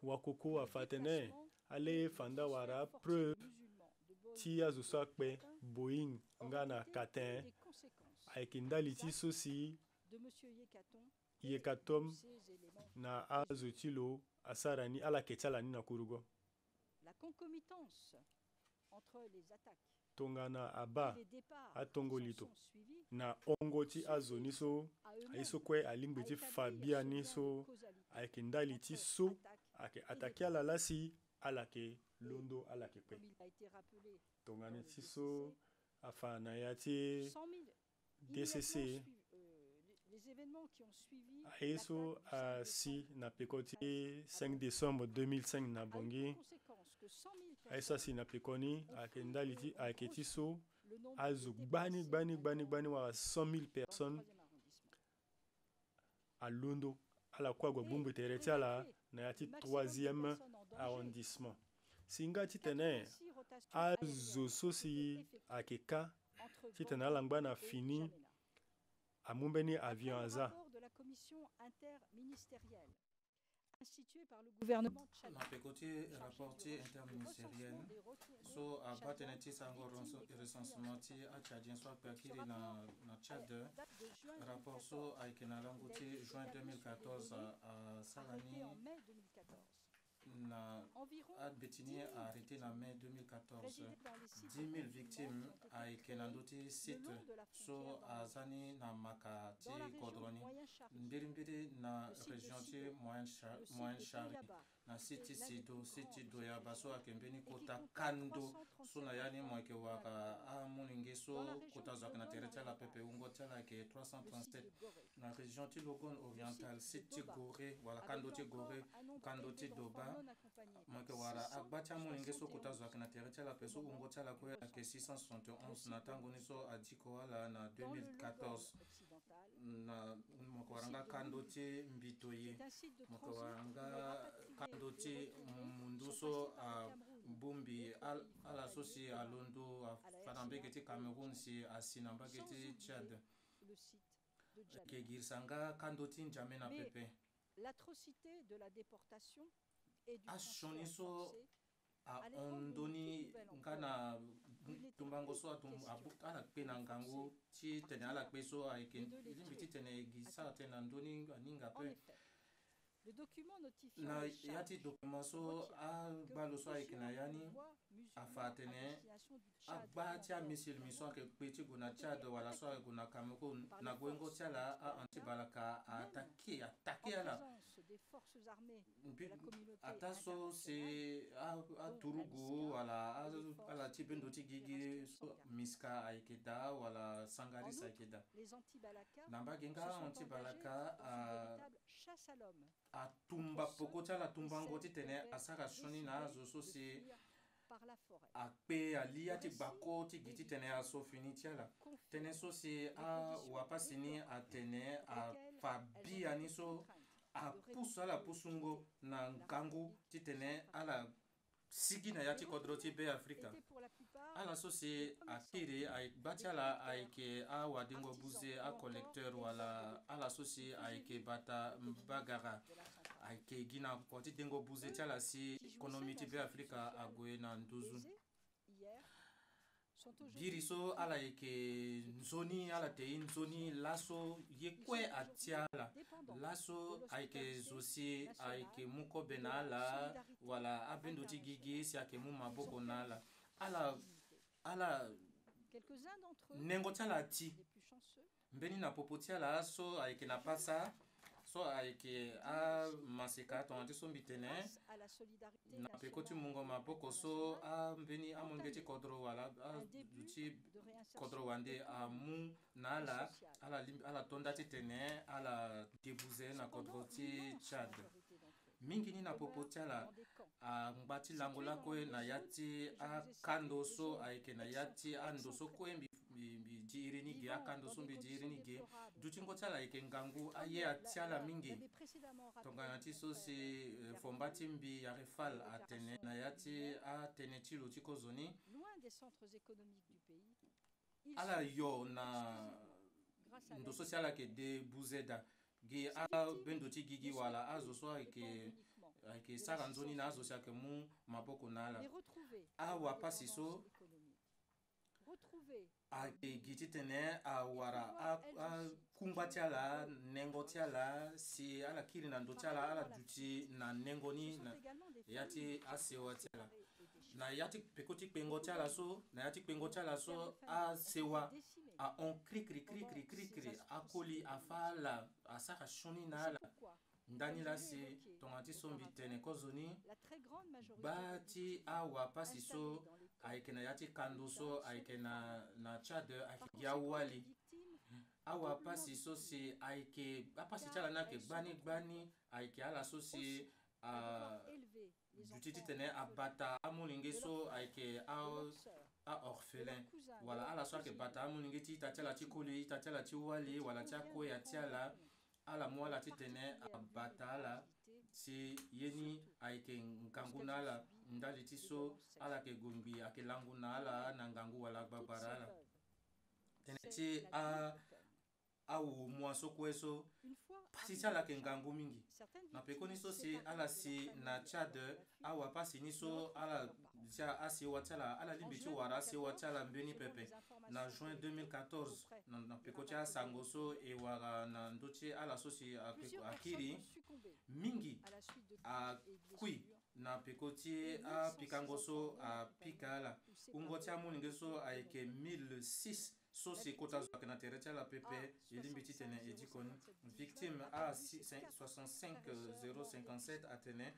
wakoko afa tene ale fanda wara preuve ti azo so akpe boeing nga na katin ayeke ndali ti so si Yekatom na azo ti lo asara ni ala yeke ti ala ni na kurugo tongana aba atongo lito na ongo ti azo ni so aye so kue alingbe ti fa bia ni so ayeke ndali ti so ayeke atake ala lasi ala yeke londo ala yeke kpe tongana ti so afa na ya ti DCC aye so asi na peko ti 5 décembre 2005 na bongi aye so asi na peko ni ayeke ndali ti ayeke ti so azo gbani wara 100,000 personnes alondo ala kue agua gbungbe tere ti ala na ya ti 3e arrondissement si nga ti tene azo so si ayeke ka ti tene ala ngba na fini amu mbeni avion aza na pekoti rapport ti interministériel so aba tene ti sango recensement ti atchadien so akpe akiri na Tchad rapport so ayeke na langu ti juin 2014 asara ni na adbeti ni arrêté na mai 2014 10 000 victimes ayeke na ndö ti site so aza ni na maka ti kodro ni mbirimbiri na région ti moyen chari na site ti sido site ti doyaba so ayeke mbeni kota kando so na ya ni mo ayeke waka amuninge so kota zo ayeke na tere ti ala pepe hungo ti ala yeke 337 na région ti logon oriental site ti goré wala kando ti goré kando ti doba mo yeke wara agba ti amuninge so kota zo ayeke na tere ti ala pe so hungo ti ala kue ayeke 671 na tango ni so adiko ala na 2014 na mo yeke wara nga kando ti mbitoye mo yeke wara nga kando ti mundu so mbumbi ala so si alondo afa na mbege ti Cameroun si asi na mbage ti Tchad yeke girisa nga kando ti njame na pepe ashoni so ahondoni nga na tumbango so ala kpe na ngangu ti tene ala kpe so ayeke lingbi ti tene gi sara tene na ndöni aninga ape na ya ti document so agbalo so ayeke na ya ni afa tene agba ti amisilmi so ayeke kpe ti gue na Tchad wala so ayeke gue na Cameroun na gue ngo ti ala anti-balaka attaqué ala ata so si aturugu wala ala ti bendo ti gigi so miska ayeke da wala sangaris ayeke da na mbage nga anti-balaka atumba poko ti ala tumbango ti tene asara sioni na azo so si akpe alia ti gbako ti gi ti tene aso fini ti ala tene so si awapa si ni atene afa bia ni so apusu ala pusungo na ngangu ti tene ala sigi na ya ti kodro ti be Afrika ala so si akiri agba ti ala ayeke awadingo buze acollecteur wala ala so si ayeke bata mbagara ayeke gi na oko ti dengo buze ti ala si économie ti be Afrika ague na nduzu biri so ala yeke nzoni ala te ye nzoni laso ye kue ati ala laso ayeke zo si ayeke mu kobe na ala wala abendo ti gigi si ayeke mu maboko na ala Quelques-uns d'entre eux, nengo tia la ti les plus chanceux, mbeni na popo tia la so ayeke na pasa so ayeke amaseka tongana ti so mbi tene grâce à la solidarité na peko ti nationale mungo et mapoko so internationale, ambeni amonge ti kodro wala un début ti de réinsertion kodro wande amu na ala ala tonda ti tene ala debuze na kodro ti Tchad mingi ni na popo ti ala angba ti lango lakue na ya ti akando so ayeke na ya ti ando so kue mbi di iri ni ge akando so mbi di iri ni ge duti ngo ti ala ayeke ngangu aye ati ala mingi tongana ti so si fomba ti mbi yare fal atene na ya ti atene ti lo ti kozoni loin des centres économiques du pays. Ils ala sont yo na grâce à ndo l'aide so si ala yeke debuze da ge abendo ti gigi wala azo so ayeke ayeke sara nzoni na azo si ayeke mu maboko na ala les retrouver awa pasi so économique. Retrouver ayeke gi ti tene awara akungba ti ala nengo ti ala si ala kiri na ndo ti ala ala duti na nengo ni ce na sont également des ya ti familles asewa ti ala séparées et déchirées. na ya ti peko ti kpengo ti ala so na ya ti kpengo ti ala so asewa Décimées. ahon krikri akoli afa ala asara shoni na ala C'est pourquoi ndani la si tongana ti so mbi tene kozoni la très grande majorité ba des ti awa pasi installés so dans les camps ayeke na ya ti kando so ayeke na Tchad ayeke par gi awali conséquent, les victimes awa pasi so si ayeke apasi ti ala ni ayeke gbani ayeke ala so si devoir élever les duti ti enfants tene abata amulingi so ayeke de leurs sœurs, orphelin de leurs cousins, wala de leurs ala so ayeke cousines, bata amulingi ti ita ti ala ti koli ita ti ala ti wali wala ti akue ti ala ala mu ala ti tene abata ala si ye ni ayeke ngangu na ala ndali ti so ala yeke gue ngbi ayeke langu na ala na ngangu wala agbabara ala tene ti awu mu aso kue so une fois pasi ti ala yeke ngangu mingi certaines na peko ni so si victimes ala séparées si de leur na famille Tchad de leur fille, awa pasi ni so ala ti asewa ti ala limbi ti wara asewa ti ala mbeni selon pepe les informations na juin collectées 2014 auprès na du peko ti rapport asango public, so e wara na ndö ti ala so si plusieurs akiri personnes ont succombé mingi à la suite de a coups et kui blessures na peko ti apikango so apika ala ungo ti amulingi so ayeke 1006 so si kota zo ayeke na tere ti ala pepe e limbi ti tene e di koni victime A65057 atene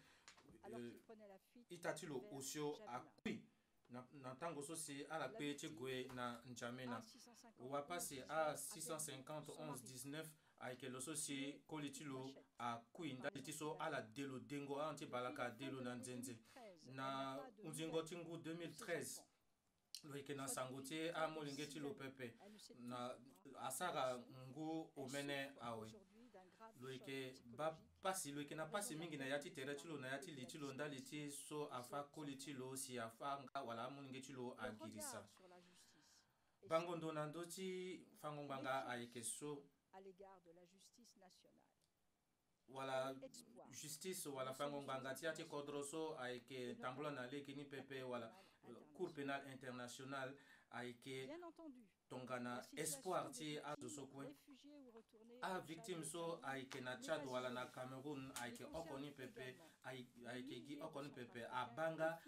alors qu'ils prenaient la fuite ita ti lo vers osio N'Djamena. akui na ntango so si ala kpe ti gue na N'Djamena A650 wapa si A650 11 19 ayeke lo so si koli ti lo akui ndali ti so ala delo dengo ahon ti balaka delo na nzenze na nzingo ti ngu 2013 lo yeke na sango ti amolinge ti lo pepe na asara ngu omene awe lo yeke ba pasi lo yeke na pasi mingi na ya ti tere ti lo na ya ti li ti lo ndali ti so afa koli ti lo si afa nga wala amolinge ti lo agirisa bangondo na ndö ti fangongbanga ayeke so à l'égard de la justice nationale. wala justice wala fangongbanga ti ya ti kodro so ayeke tambula na lege ni pepe wala cour pénal international ayeke Bien entendu, tongana espoir ti azo so kue réfugiés ou retournés a au Tchad victime so ayeke na Tchad wala na Cameroun ayeke oko ni pepe ayeke gi oko ni pepe abanga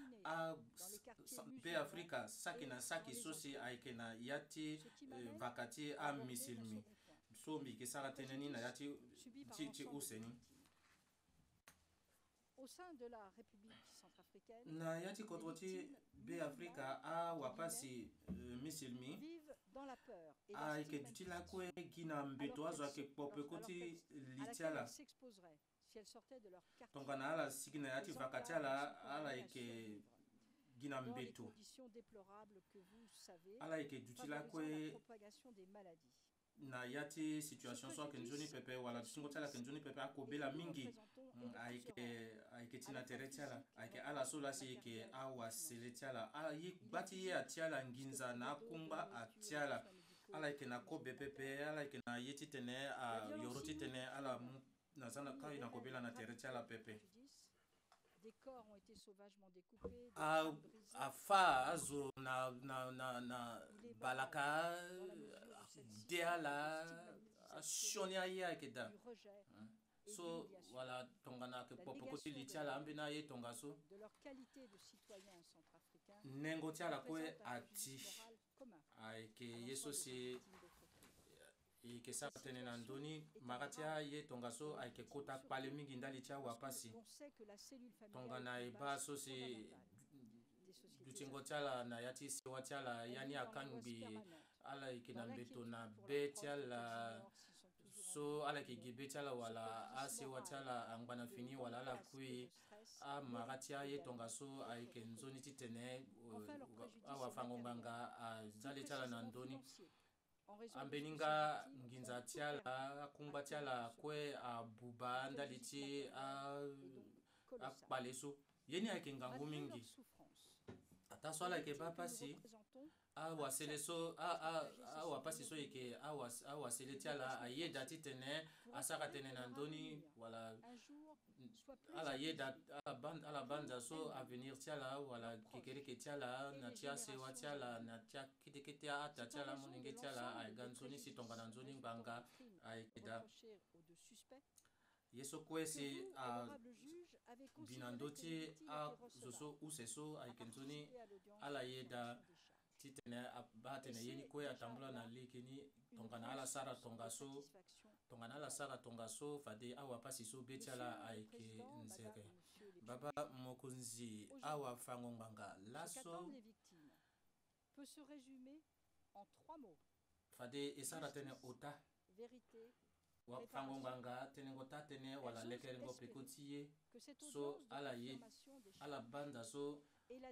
be afrika saki na saki so si ayeke na ya ti vaka ti amisilmi so mbi yeke sara tënë ni na ya ti use ni au sein de la République centrafricaine na ya ti kodro ti be afrika awapa si misilmi vivent dans la peur et la ayeke duti lakue gi na mbeto azo ayeke kpopeko ti à li ti laquelle ala elles s'exposeraient si elles sortaient de leur quartier tongana ala sigi na ya ti vaka ti ala yeke gi na dans les mbeto conditions déplorables que vous savez, ala yeke duti favorisant la lakue propagation des maladies. na ya ti situation so ayeke nzoni pepe wala duti ti ala yeke nzoni pepe akobela mingi ayeke ti na tere ti ala ayeke ala so lasi yeke awasele ti ala ye gba ti ye ati ala nginza na akungba ati ala ala yeke na kobe pepe ala yeke na ye ti tene ayoro ti tene ala mu na za na kai na kobela na tere ti ala pepe Des corps ont été sauvagement découpés, des a crânes brisés. afa azo na balaka de ala asioni aye ayeke da Du rejet et so d'humiliation. wala tongana ayeke kpopeko ti li ti ala ambeni aye tonga so De leur qualité de citoyens centrafricains nengo ti ala kue représente un ati préjudice moral commun. ayeke ye so si yeke sara tënë na ndöni mara ti aye tongaso ayeke kota akpale mingi ndali ti awapasi On sait que la cellule tongana familiale e ba so si dutingo ti ala na ya ti sewa ti ala ya ni akangbi ala yeke na mbeto na be ti ala so ala yeke ge be ti ala wala asewa ti ala angba na fini wala ala kui amara ti aye tongaso ayeke nzoni titene awafango ngbanga azali ti ala na ndöni ambeni nga nginza ti ala akungba ti ala akue abuba ndali ti akpale so ye ni ayeke ngangu mingi ata so ala yeke ba pasi awasele so awapasi so yeke awasele ti ala ayeda titene asara tënë na ndöni wala ala yeda ala banza so avenir ti ala wala kekereke ti ala na ti asewa ti ala na ti akete ata ti ala molenge ti ala ayega nzoni si tongana nzoni ngbanga ayeke da ye so kue si bi na ndö ti azo so use so ayeke nzoni ala yeda titene ba tene ye ni kue atambula na liki ni tongana ala sara tonga so fade awapasi so be ti ala ayeke nzere baba mokonzi awafango ngbanga laso peut se résumer en 3 mots. fade e sara tënë ota wafango ngbanga tënë ngo ta tënë wala lekere ngo peko ti ye so ala ye ala banda so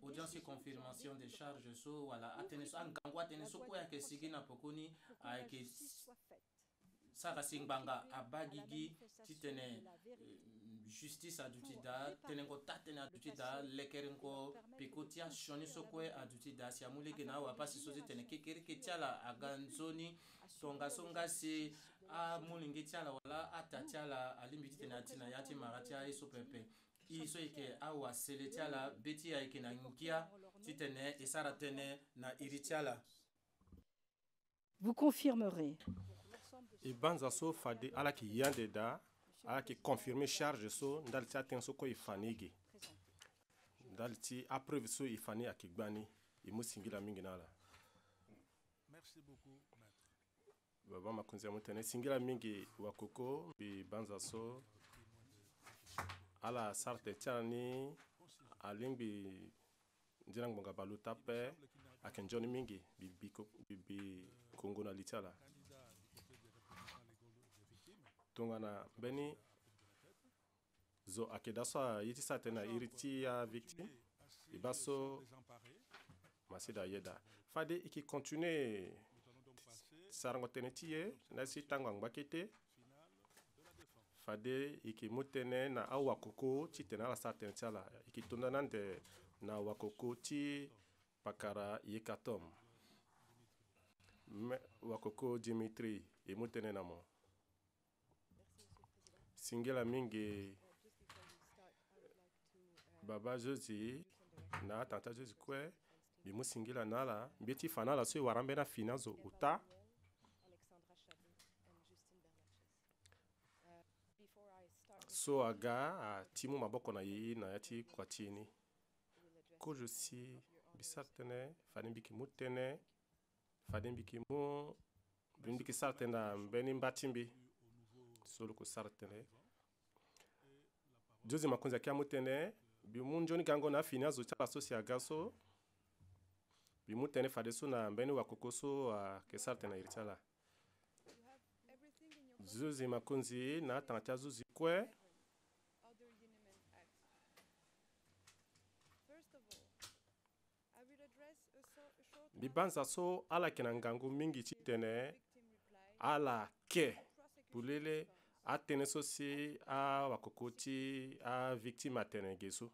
audience confirmation de charge so wala atene so angangu atene so kue ayeke sigi na pokoni ayeke sara si ngbanga abagigi titene justice aduti da tënë ngo ta tënë aduti da lekere ngo peko ti asioni so kue aduti da si amulege na awapasi so titene kekereke ti ala aga nzoni tongaso nga si amolenge ti ala wala ata ti ala alimbi titene ati na ya ti mara ti aye so pepe i so yeke awasele ti ala be ti ayeke na ngia titene e sara tënë na iri ti ala. Vous confirmerez. E banza so fade ala yeke yande da ala yeke confirmer charge so ndali ti atënë so kue e fani ege ndali ti apreuve so e fani ayeke gbani e mu singila mingi na ala. Merci beaucoup, maître. Baba makonzi ya mutene singila mingi wakoko mbi banza so ala sara tene ti ala ni alingbi ndira ngbonga balu tape ayeke nzoni mingi bibi kongo na li ti ala tongana mbeni zo ayeke da so aye ti sara tënë na iri ti avictime e ba so masi da yeda fade e yeke continue sarango tënë ti ye na si tango angba kete fade e yeke mu tënë na awakoko ti tene ala sara tënë ti ala e yeke tondana ande na wakoko ti pakara ye katom wakoko Dimitri e mu tënë na mo singela mingi baba Josi na tanta Josi kue mbi mu singila na ala mbi ti fa na ala so e wara ambeni afini azo ota so aga ati mu maboko na ye na ya ti kua ti ni kozo si mbi sara tënë fade mbi yeke mu tënë fade mbi yeke mu mbi yeke sara tënë na mbeni mba ti mbi so loko sara tënë Josi makonzi ayeke amu tënë mbi mu nzoni gango na afini azo ti ala so si aga so mbi mu tënë fade so na mbeni wakoko so ayeke sara tënë na iri ti ala Josi makonzi na atanga ti azuzi kue mbi banza so ala yeke na ngangu mingi ti tene ala ke pulele atënë so si awakoko ti avictime atene ge so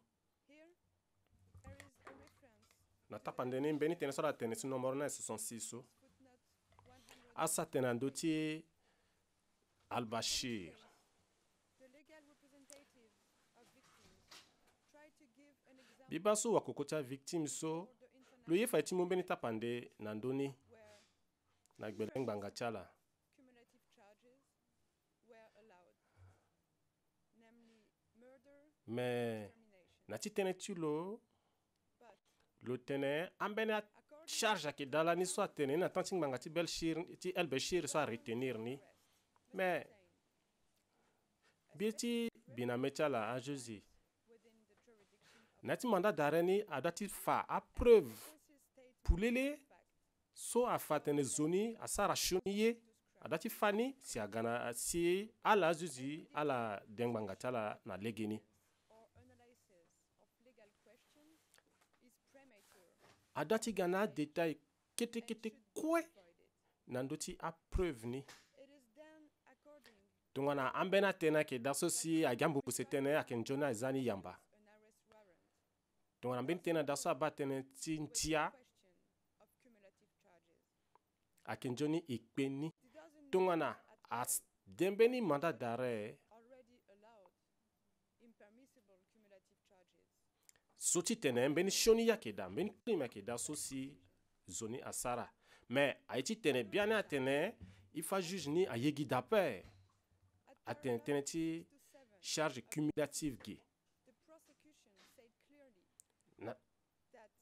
na tapa ndeni mbeni tënë so ala tene si nomoro 966 so asa tene na ndö ti Al-Bashir mbi ba so wakoko ti avictime so lo ye fa ti mu mbeni tapa nde na ndöni na gbele ngbanga ti ala me na ti tënë ti lo tene ambeni charge ke dala ni so atene na tanting mangati belshir ti elbeshir so retenir ni mais bieti binamechala a Jésus nati mandat d'arrêt ni adati fa a preuve pulele so a fatene zoni a sara shoniye adati fani si agana si ala Jésus ala dengbangachala na legeni adati gana détail kete kwe nandoti a preuve ni tungana ambena tena ke daso si agambu setene akenjona zani yamba tungana ben tena daso abatene tintia akenjoni ikpeni tungana as dembeni mandat d'arrêt soti tene mbeni shoni yake da mbeni klima ke da sosi zoni asara mais aiti tene bien atene il faut juge ni ayegi d'appel atene tene ti charge cumulative gi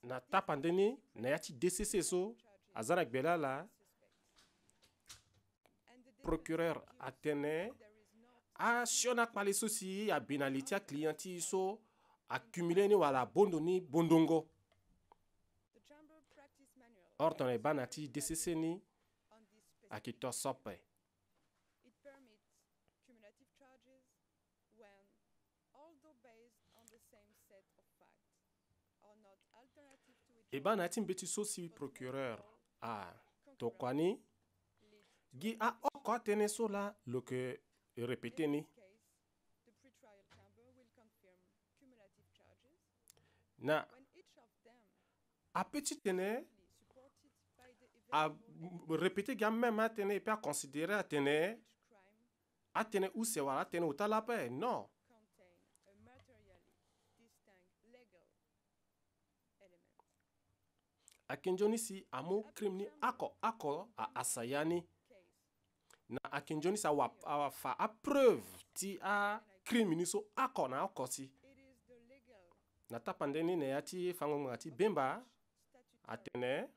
na tapandeni na yati DCC so azara gbelala procureur atene a shona pale sosi a binalitia clienti so accumulé ni wala bondo ni bondongo ordre e banati DCC ni akito sope e banati mbeti sosi procureur a tokwani gi a oko tene so la lo que répété ni na a petit tene a répété gam même atene et puis a considéré atene ou se wala atene utala pe non akenjoni si amo crime ni ako a asayani na akenjoni sa wa fa a preuve ti a crime ni so ako na akosi na tapandeni ne yati fango ngati bemba atene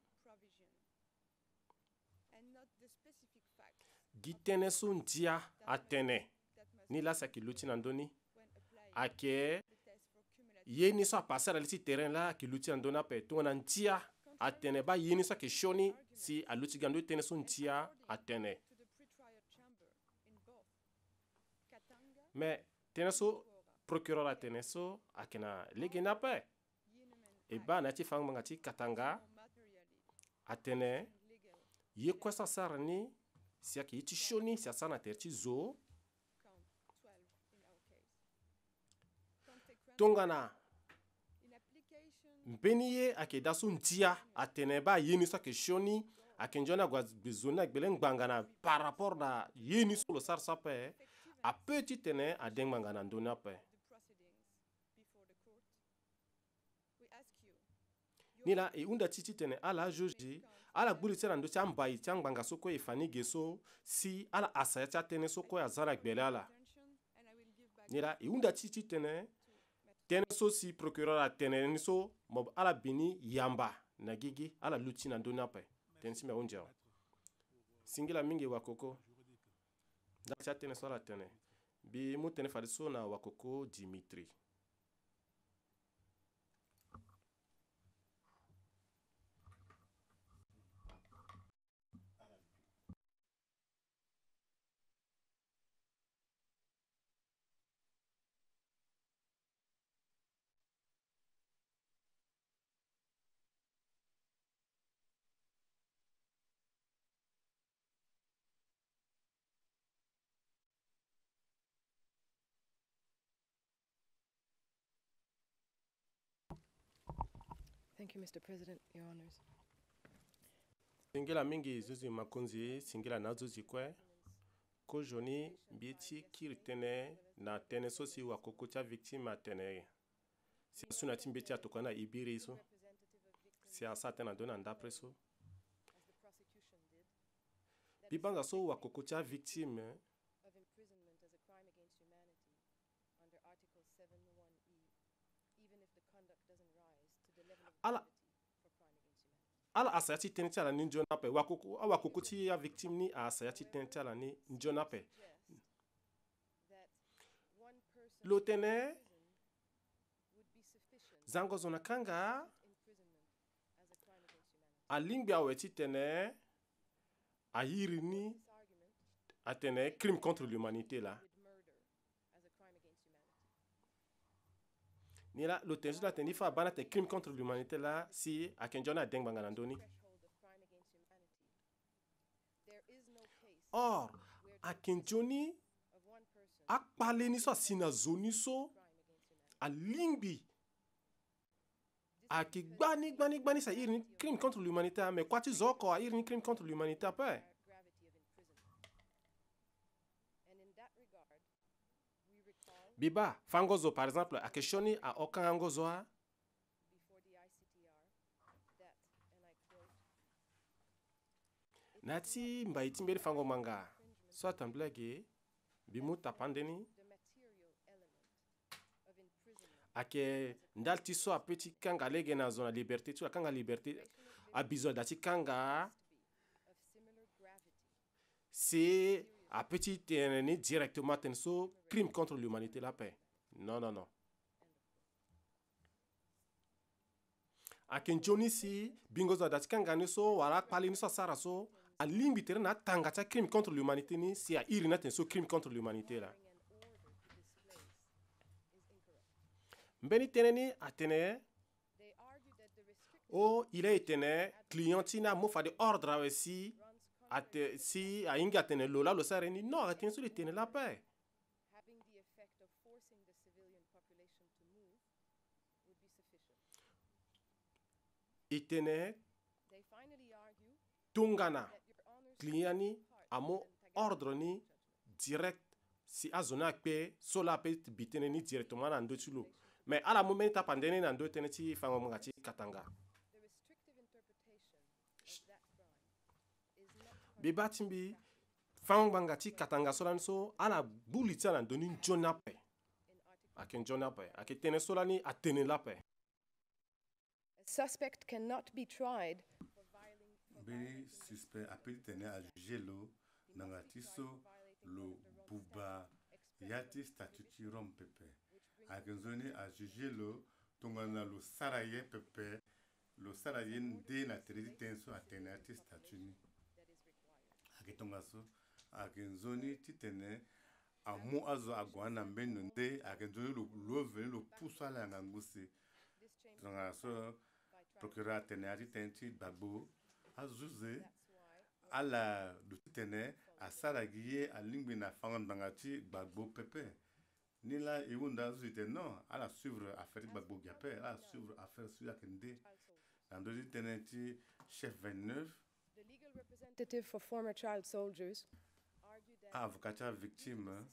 gitene so ndia atene ni la saki luti nandoni ake yeni so passer ali terrain la ki luti nandona pe to na ndia atene ba yeni so ke shoni si aluti gando tene so ndia atene mais tene so procureur atene so akena legena pe e ba na ti fang mangati katanga atene ye kwasa sarani si aki ti shoni si asana terti zo tongana mbeniye ake daso ntia atene ba yeni so ke shoni akenjona gwa bezona gbelen gbangana par rapport na yeni so lo sar sape a petit tene a dengmangana ndona pe nila e unda titi tene ala joji ala gbuli tsena ndo chamba i changanga soko e fani geso si ala asaya cha tene soko ya zara gbele ala nila e unda titi tene so si procureur a tene ni so mob ala bini yamba na gigi ala luti na ndona pe tene si me onja singila mingi wakoko da cha tene so ala tene bi mu tene fadiso na wakoko Dimitri. Thank you, Mr. President, Your Honors. Singila mingi zuzi makonzi singila na zuzi kwe ko joni bieti kirtene na tene sosi wa kokocha victime tene si asuna timbeti atokana ibiri so si asate na dona ndapreso bibanga so wa kokocha victime ala ala asayati tenti ala ni njona pe wakoko ti ya victime ni asayati tenti ala ni njona pe lo tene zango zona kanga alingbi aweti tene ayiri ni atene crime contre l'humanité là ni la lo tenzu la teni fa bana te crime contre l'humanité là si akenjona deng bangana ndoni. Or akenjoni akpale ni so sina zoni so alingbi aki gbani sa iri crime contre l'humanité mais quoi tu zoko a iri crime contre l'humanité après. Biba fangozo par exemple a questioni a okangozo a nati mbaiti mbele fango manga so atamblage bimu tapandeni ake ndalti so a petit kanga lege na zona liberté tu kanga liberté a bizo dati kanga c'est a petit teneni directement tenso crime contre l'humanité la paix. Non. Aken joni si bingo za dati kanga ni so wala pali ni so sara so a limbi tere na tanga ta crime contre l'humanité ni si a iri na tenso crime contre l'humanité la. Mbeni teneni atene o il est tene clientina mo fa de ordre aussi ate si a inga tene lola lo sareni no atene so le tene la paix. Itene tungana clienti amo ordre ni direct si azona pe sola pe bitene ni directement na ndo tulo mais à la moment ta pandene na ndo tene ti fango ngati katanga biba timbi fango ngati katanga sola so ala bulita na ndo ni jona pe aken jona pe aketene sola ni atene la pe. Suspect cannot be tried. Be suspect appelé tene à juger lo nangatiso lo buba yati statuti rom pepe agenzoni à juger lo tongana lo saraye pepe lo saraye nde na terezi tenso atene ati statuni agetongaso agenzoni titene amu azo agwana mbeno nde agenzoni lo veni lo puso ala ngangusi tongaso procureur tenari tenti babo azuze ala dutene asaragiye alingbi na fangan bangati bagbo pepe nila iwunda zute non ala suivre affaire bagbo gape ala suivre affaire suya kende andodi tenenti chef 29 the legal representative for former child soldiers avocat victime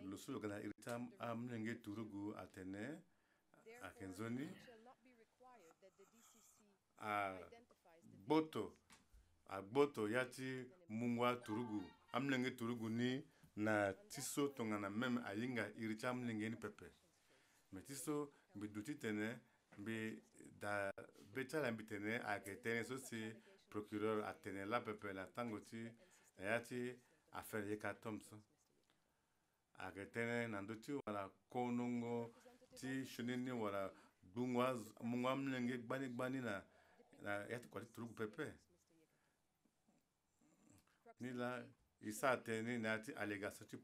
le solo gana iritam amnenge turugu atene akenzoni a gboto yati mungwa turugu amlenge turugu ni na tiso tongana meme ayinga iricha amlenge ni pepe me tiso mbi duti tene mbi da betala mbi tene aketene so si procureur atene la pepe la tangoti yati affaire yeka Thompson aketene nandoti wala konongo ti shonini wala dungwa mungwa amlenge gbani na yati kwa turugu pepe ni la isa teni nati allégation ti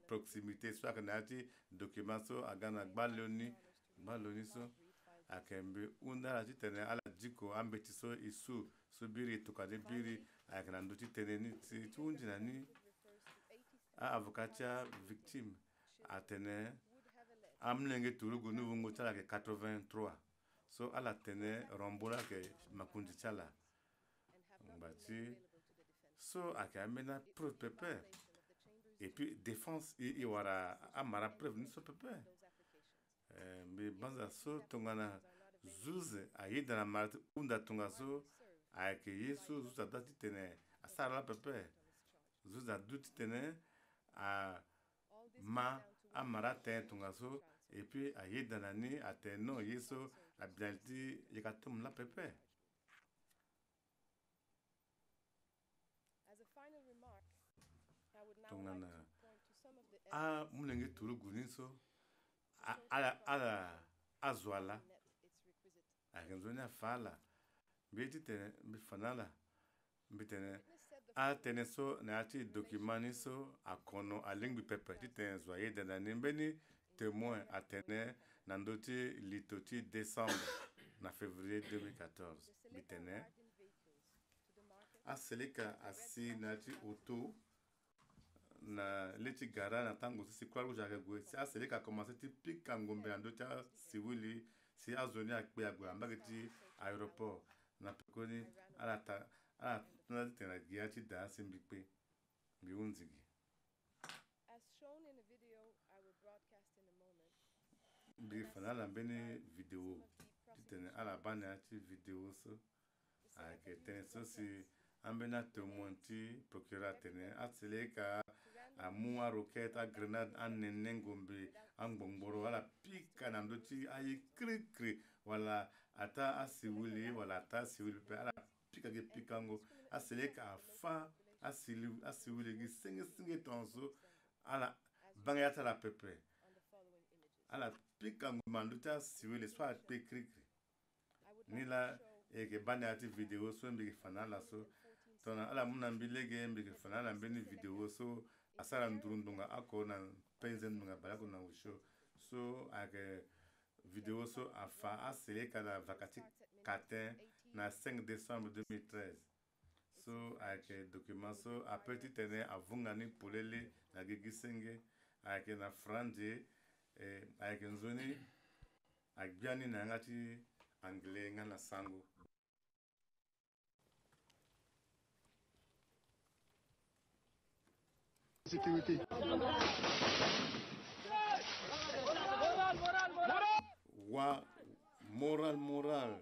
proximité soit que nati document so agana baloni so akembe unda la tene ala diko ambeti so isu so biri to kade biri akana ndoti tene ni ti tundi na ni avocatia victime atene amlenge turugu nu ngo tala ke 83 so ala tene rombola ke makundi chala mbati so akamena preuve pepe et puis défense i wara amara preuve ni so pepe mais banza so tongana zuze ayida na mart unda tonga so ake yesu zuza dati tene asara pepe zuza duti tene a ma amara ten tonga so et puis ayida na ni ateno yesu abialti yakatum la pepe tongana a mulenge turu guninso ala azwala akenzoni afala mbiti tene bifanala mbitene a teneso na ati documentiso akono alingbi pepe titene zoye dana nimbeni témoin atene nandoti litoti décembre na février 2014 bitene aseleka asi na ati auto na leti gara na tango si kwa ruja gwe si aseleka commencer ti pika ngombe andoti siwili si azoni akpe agwe ambageti aéroport na pekoni ala na tena giati da simbikpe biunzigi. As shown in the video I will broadcast in a moment. Bi fanala bene video titene ala bana ati video so ake tene so si ambena temonti procureur tene atseleka amu a roquette a grenade an nenengombe an bongboro wala pika na ndoti ayi kri wala ata asiwili wala ata asiwili pe ala pika ge pikango aseleka afa asiwili gi singe tonso ala bangayata la pepe ala pikango mandoti asiwili so a pe kri nila eke banyati video so mbigi fanala so tona ala muna mbilege mbigi fanala mbeni video so asara ndurundunga ako na penzen ndunga balako na usho so ake video so afa aseleka na vakati katin na 5 décembre 2013 so ake document so apeti tene avungani polele na gigisenge ake na franje ake nzoni agbiani na ngati anglais nga na sango. Sécurité. Wa moral.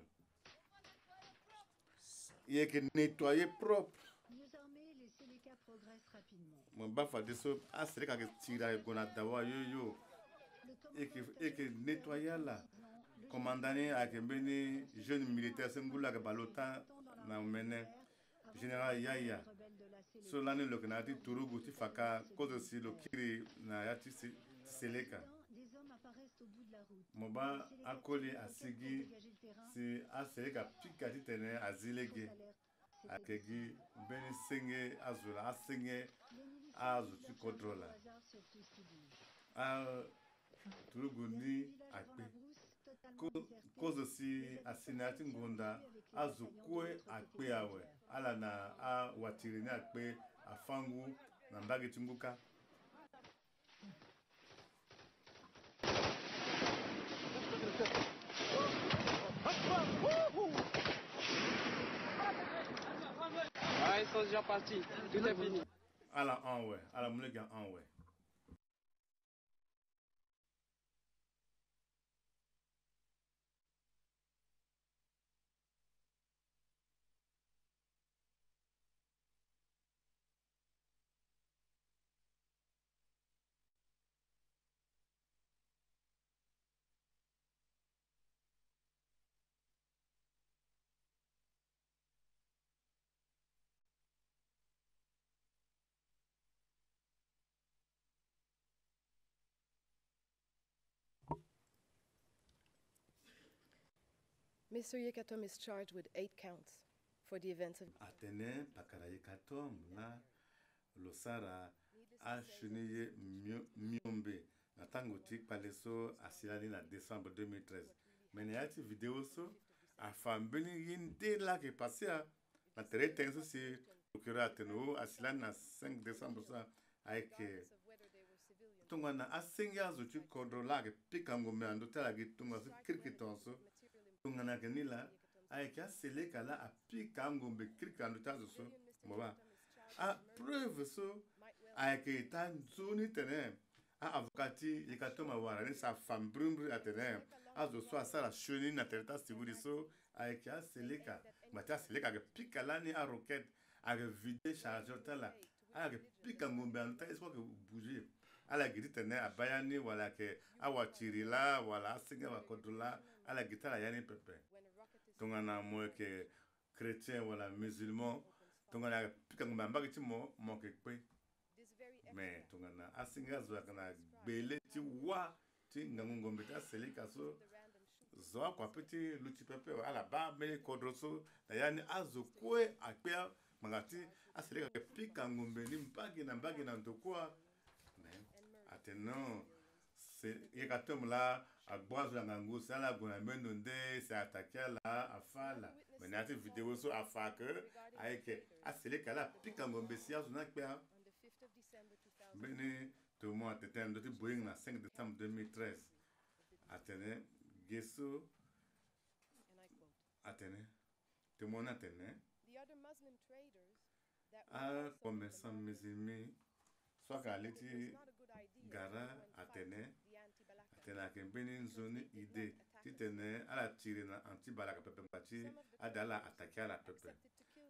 Il y a que nettoyer propre. Nos armées, les Sénéca progressent rapidement. Mon bafa de so aseleka ke tira e gona dawa yo. Et que nettoyer là. Commandant a kembeni jeune militaire sengula ke balota na mene général Yaya. So lani lokenati turugu ti faka kozo si lokiri na yati seleka. Moba akoli asigi si aseleka pika ti tene azilege akegi beni senge azula asenge azu ti controla. Turugu ni akpe. Kozo si asinati ngonda azukwe akpe awe ala na a watiri ni akpe afangu na mbagi timbuka. Ah, ils sont déjà partis, tout est fini. Ala anwe, ala mulega anwe. Mr. Yekatom is charged with 8 counts for the events of... Atene pakara Yekatom na losara a cheniye miombe na tango tik paleso asilani na décembre 2013. Mais yati vidéo so a fambeni yinde la ke passé na tere tenso si procureur ateno asilani na 5 décembre ça avec tunga na asenga zo tu contrôla ke pikango me ando tala ke tunga so kirkitonso tunga na kenila avec aseleka la a pikango be kirkando tazo so moba a preuve so avec ta zone tene a avocati Yekatom wara ni sa femme brumbre atene azo so asala cheni na tereta siburi so avec aseleka mata seleka ke pikalani a roquette avec vide chargeur tala avec pikango be ando ta espo ke bouger ala gidi tene abayani wala ke awachiri la wala asinga wakodula ala gitala yani pepe tongana mo ke chrétien wala musulman tongana pikango mbagi ti mo ke pe mais tongana asinga zo kana bele ti wa ti ngangongombe ta seleka so zo kwa petit luti pepe ala ba me kodroso yani azo kwe akpea mangati aseleka ke pika ngombe ni mbagi na ndokwa ateno c'est yekatom la agboazo la ngangu sala gona mendo nde se attaquer la afala mais na vidéo so afaka ayeke aseleka la pika ngombe si azo na kpea bene tout le monde était un petit Boeing le 5 décembre 2013 atene gesso atene tout le monde atene commerçant musulman soit qu'aleti gara atene ke beni zone idée titene ala tire na anti balaka pepe mati adala attaquer la pepe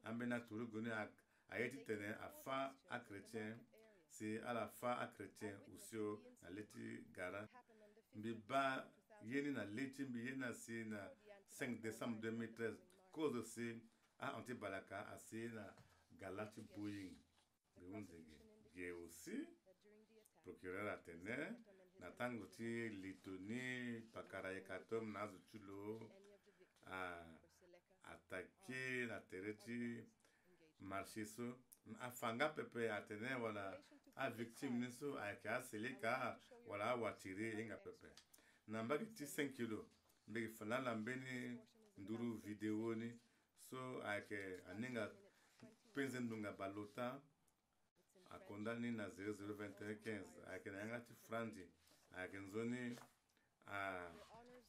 ambena turu goni ayeti tene afa a chrétien c'est à la fin à chrétien aussi na leti gara mbiba yeni na leti mbiyena si na 5 décembre 2013 cause aussi a anti balaka asi na galati Boeing biunzege ge aussi procureur atene na tango ti litoni pakara yekatom na zuchulo a attaquer na tereti marché so afanga pepe atene wala a victime niso aka seleka wala watire inga pepe namba ti 5 kilo mbegi fana lambeni nduru video ni so ake aninga penzen ndunga balota akondani na 002115 ake na ngati frandi ake nzoni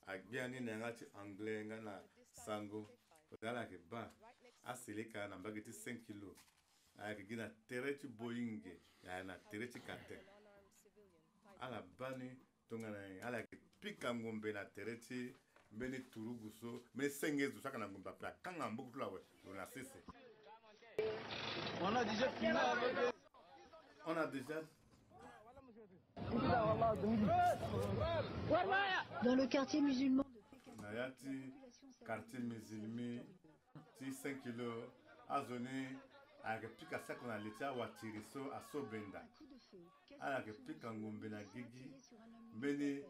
agbiani na ngati anglais ngana sango odala ke ba aseleka namba ti 5 kilo ake gina tereti Boeing ya na tereti kate ala bani tongana ala ke pika ngombe na tereti mbeni turuguso me sengezu saka na ngombe pa kanga mbuku tula we na sese on a déjà dans le quartier musulman de Pékin Nayati quartier musulman ti 5 kilo azoni avec pika sako na letia watiriso asobenda avec pika ngombe na gigi mbeni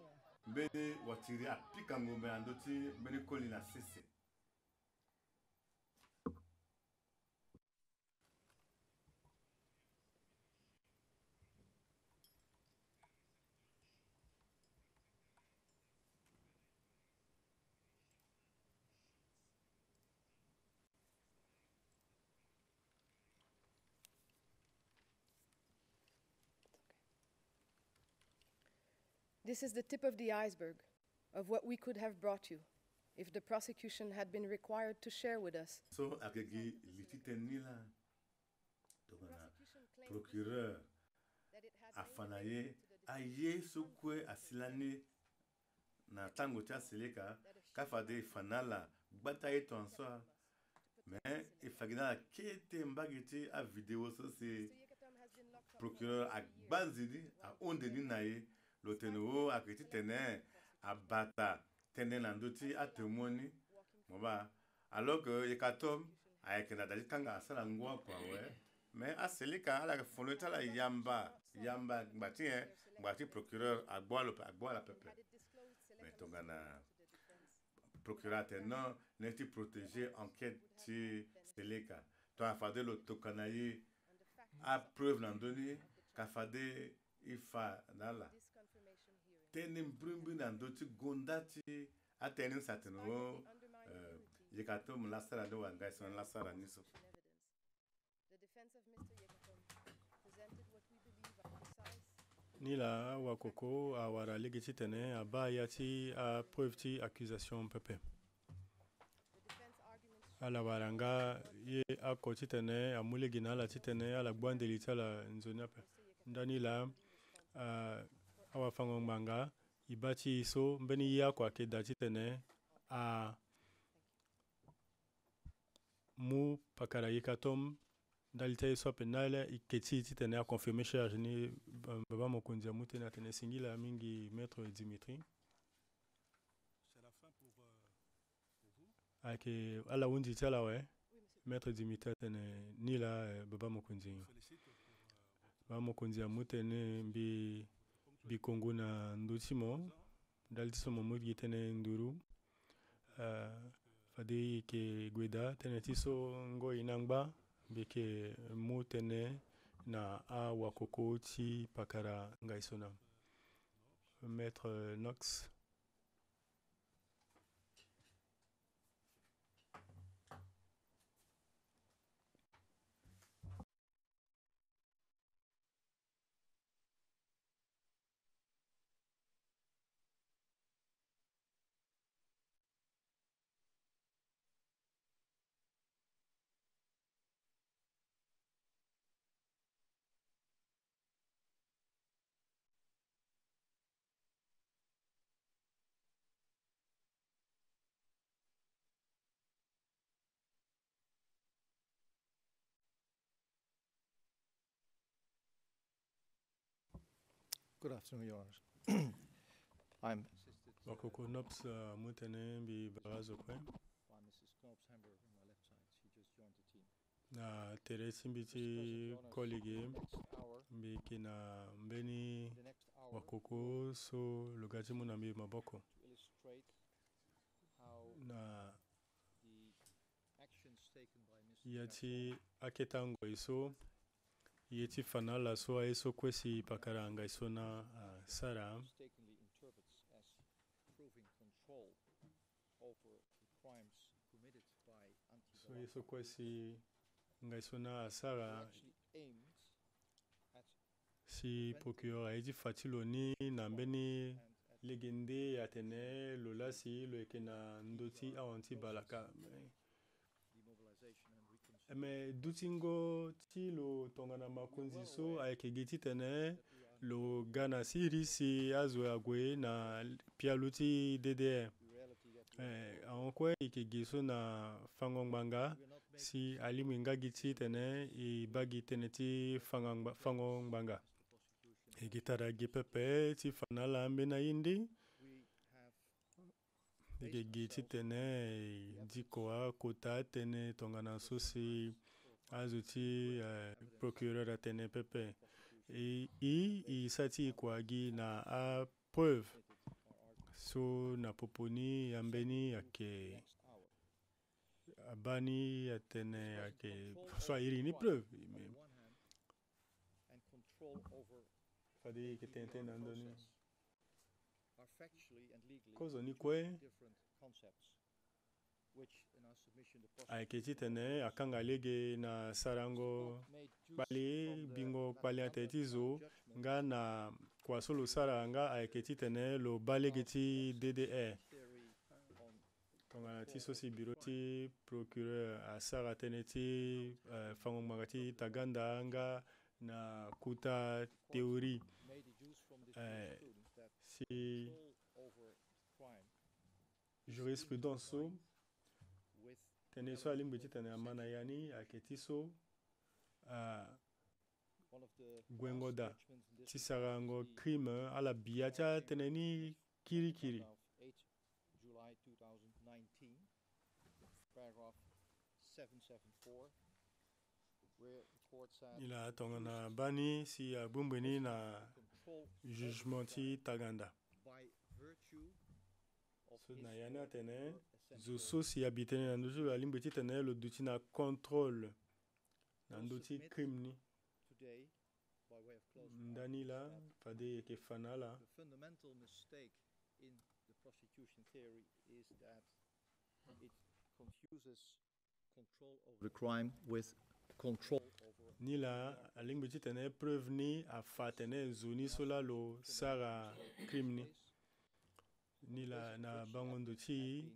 watiri apika ngombe na ndoti mbeni koli na sese. This is the tip of the iceberg of what we could have brought you if the prosecution had been required to share with us. So, akegi lititenila togana procureur afanaye aye sukwe asilani na tango tia seleka kafade fanala bataye tonso mais ifagina kete mbagiti a vidéo so c'est procureur agbanzidi a ondeni naye loteno akiti tene abata tene landoti atemoni moba alors que yekatom ayekena dali kanga asala ngwa kwa we mais aselika ala fonota la yamba ngati procureur agboa la pepe mais tongana procureur teno neti protéger enquête ti selika to afade lo tokanayi a preuve landoni kafade ifa nala tenim brumbu na ndoti gondati atenin satino yekatom lasara do wanga son lasara niso. Nila wakoko awara legiti tene aba yati a preuve ti accusation pepe ala waranga ye akoti tene amule gina la titene ala gbandeli tala nzoni pe ndani la awa fango manga ibati so mbeni ya kwa ke dati tene a mu pakara yikatom dalite so penale iketi titene a confirmer charge ni baba mokonzi amute na tene singila mingi maître Dimitri ake ala wundi tala we maître Dimitri tene ni la baba mokonzi mokonzi ya mutene bi Kongo na ndotimo dalti so momo gitene nduru fade ke gweda tene tiso ngo inangba beke mutene na a wakoko ti pakara ngaisona. Maître Knox. Good afternoon, Your Honors. I'm Wakoko Knox mutene bi barazo kwe. by Mrs. Knopf Hamburg on my left side. She just joined the team. Na teresi mbiti kolege mbi kina mbeni wakoko so lugati muna mbi maboko. To illustrate how Na the actions taken by Mr. yati aketango iso yeti fanala so aiso kwesi pakaranga iso na sara mistakenly interprets as proving control over the crimes committed by so iso kwesi ngaiso na sara actually aimed at si procureur aidi fatilo ni na mbeni legende atene lolasi lo ekena ndoti awanti balaka demobilization and reconciliation. me dutingo ti lo tongana makunzi so ayeke gi ti tene lo ga na siri si azo agwe na pialu ti DDR ahon kue e yeke gi so na fango ngbanga si alimi nga gi ti tene e ba gi tënë ti fango ngbanga e gi tara gi pepe ti fa na la ambeni aindi e yeke gi ti tene e diko akota atënë tongana so si azo ti procureur atënë pepe e sa ti e kua gi na apreuve so na popo ni ambeni ayeke abani atënë ayeke so airi ni preuve and control over fade yeke tënë tënë na ndöni are factually and legally kozo ni kue different concepts, which in our submission the ayeke ti tene akanga lege na sarango kpale bingo kpale atene ti zo nga na kua so lo sara nga ayeke ti tene lo ba lege ti DDR tongana ti so si biro ti procureur asara tënë ti fango ngbanga ti taganda nga na kuta théorie may deduce from this jurisprudence that si control over crime jurisprudence so with tene so alingbi ti tene amana yani ayeke ti so one of the gwengo da judgments in this ti sarango crime ala bia ti atënë ni kirikiri of 8 July 2019, paragraph 774, where the court said i la tongana bani si abumbeni na control jugement ti taganda by virtue of so his na yani or atene her zo essential so si abi tënë na ndö ti lo alingbi ti tene lo duti na contrôle na ndö ti crime ni today, by way of closing ndani la fade yeke fa na ala the fundamental mistake in the prosecution theory is that it confuses control over the crime with control over ni la alingbi ti tene preuve ni afa tene zo ni so la lo sara crime ni ni la na bangondo ti been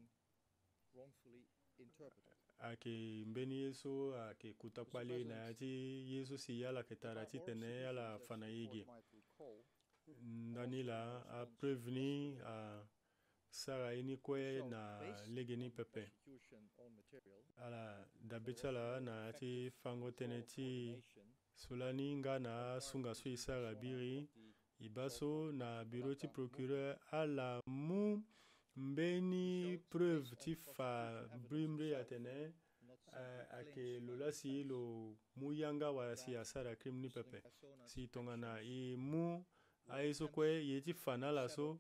wrongfully interpreted. ayeke mbeni ye so ayeke kuta kpale na ya ti ye so si ala yeke tara ti tene ala fa na ye ge Might recall ndani la apreuve ni sara ye ni kue na lege ni pepe prosecution on material ala dabe ti ala na ya ti fango tënë ti so la ni nga na asunga so e sara biri e ba so na bureau ti procureur ala mu mbeni preuve ti fa brimbre atene ake lola si lo muyanga wa si asara krim ni pepe si tongana i mu aiso kwe yeti fanala so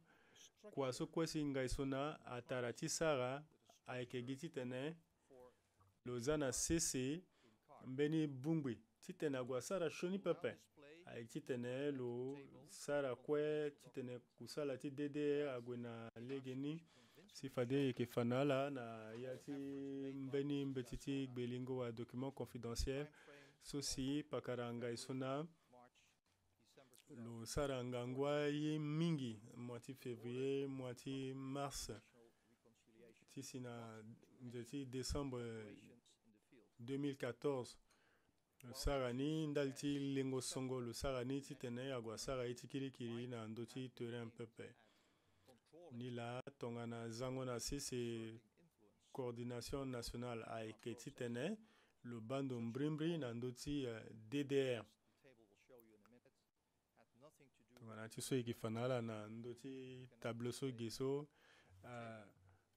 kwa so kwe si ngai sona atara ti sara aike giti tene lo zana sese mbeni bungbi ti tene agua sara shoni pepe ai ti tene lo sara kwe ti tene kusala ti dede agwena legeni si fade ke fanala na yati mbeni mbetiti gbelingo wa document confidentiel so si pakaranga isona lo saranga ngwa ye mingi moitié février moitié mars ti sina njeti décembre 2014 lo sarani ndalti lengo songo lo sarani ti tene agwa sara iti kirikiri na ndoti terrain pepe ni la tongana zango na sisi coordination nationale aike ti tene lo bando mbrimbri na ndoti DDR tongana ti so yeke fanala na ndoti tableau so ge so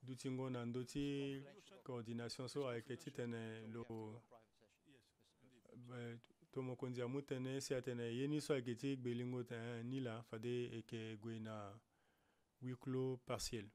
dutingo na ndoti coordination so aike ti tene lo tomokonzi amu tene si atene yeni so ayeke ti gbelingo tene ni la fade yeke gue na huis clos partiel.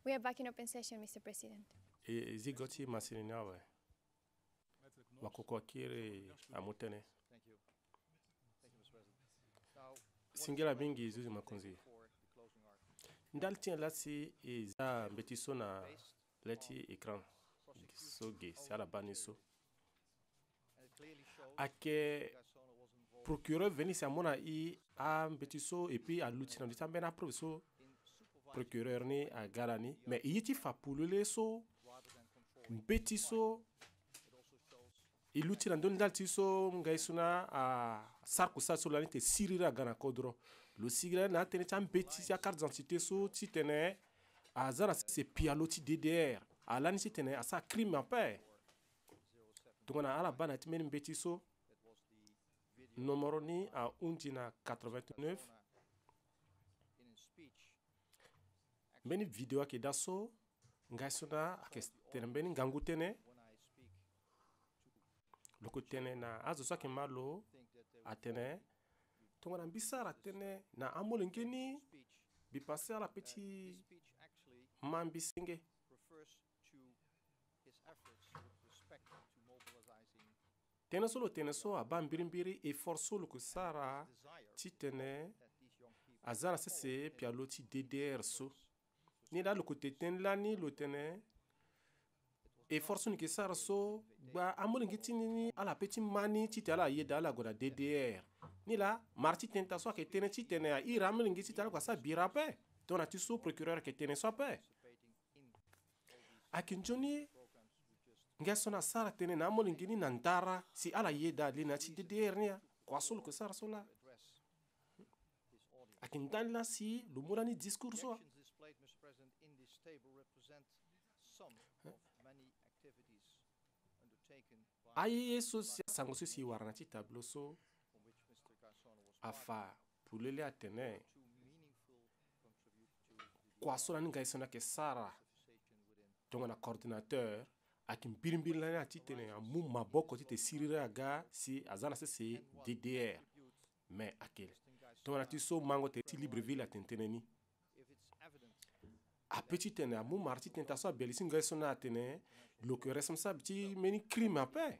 We are back in open session, Mr. President. Zigoti Masininawe. Wakoko kire amutene. Singela bingi zuzi makunzi. Ndaltien lati za mbetiso na leti ekran. Soge siala baniso. Ake procureur veni samona i a mbetiso et puis a lutina ndita mbena professeur procureur ni a garani mais yiti fa pulule so mbeti so ilutina ndon dalti so ngai suna a sarku sa so lanite sirira gana kodro lo sigira na tene cham beti ya carte d'identité so ti tene azara se pialo ti DDR alani ti tene asa crime ape tongana ala bana ti meni beti so numero ni a undi na 89 mbeni video ake da so ngai sona ake tene mbeni ngangu tene loko tene na azo so ake malo atene tongana mbisara tene na amole ngeni bi passer la petit mambisenge tene solo tene so aba mbirimbiri e forso loko sara ti tene azara sese pialo ti DDR so ni da loko teten lani lo tene e forso ni ke sara so gba amole ngi tinini ala petit mani ti tala yeda ala goda DDR ni la marti tenta so ke tene ti tene a ira amole ngi ti tala kwa sa birape dona ti so procureur ke tene so pe akinjoni nge sona sara tene na amole ngi ni nandara si ala yeda lina ti DDR ni kwa so ko sara so la akindan la si lo mola ni discours so aye so sango so si warna ti tableau so afa pulele atene kwa so ni ngai sona ke sara tonga na coordinateur akim birimbiri la na ti tene amu maboko ti te sirira aga si azana se DDR mais akel tonga na ti so mango te ti Libreville atentene ni a petit tene amu marti tenta so belisi ngai sona atene lo que responsable ti meni crime ape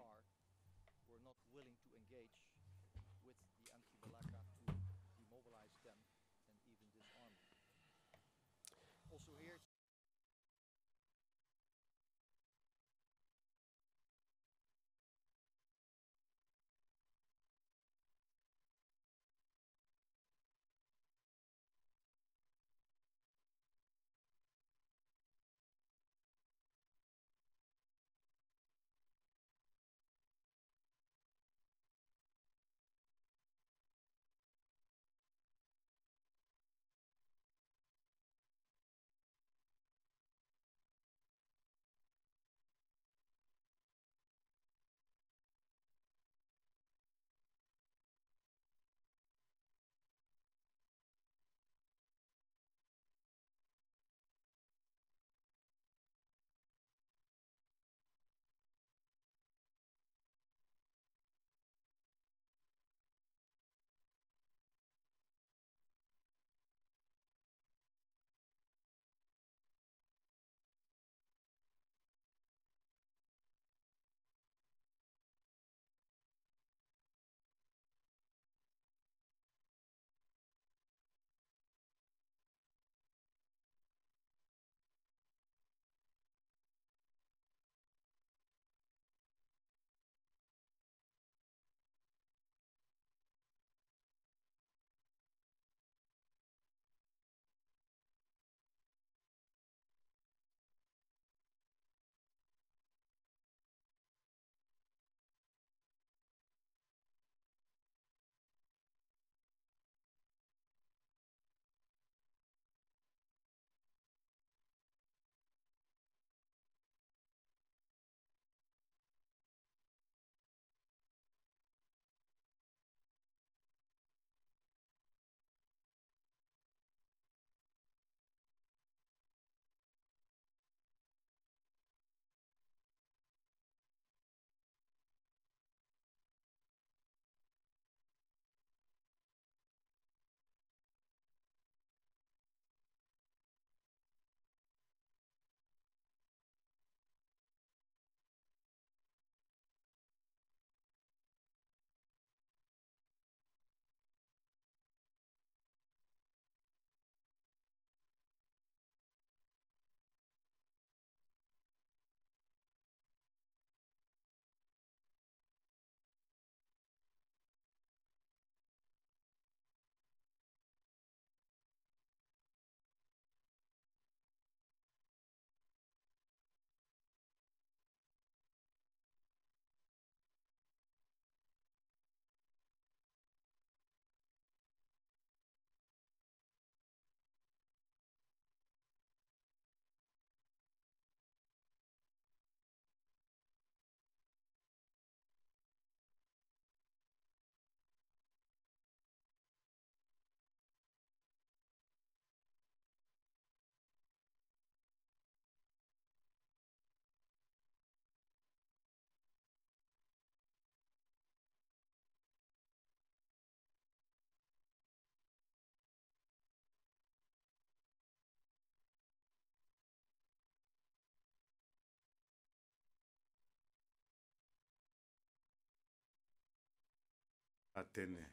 Atene.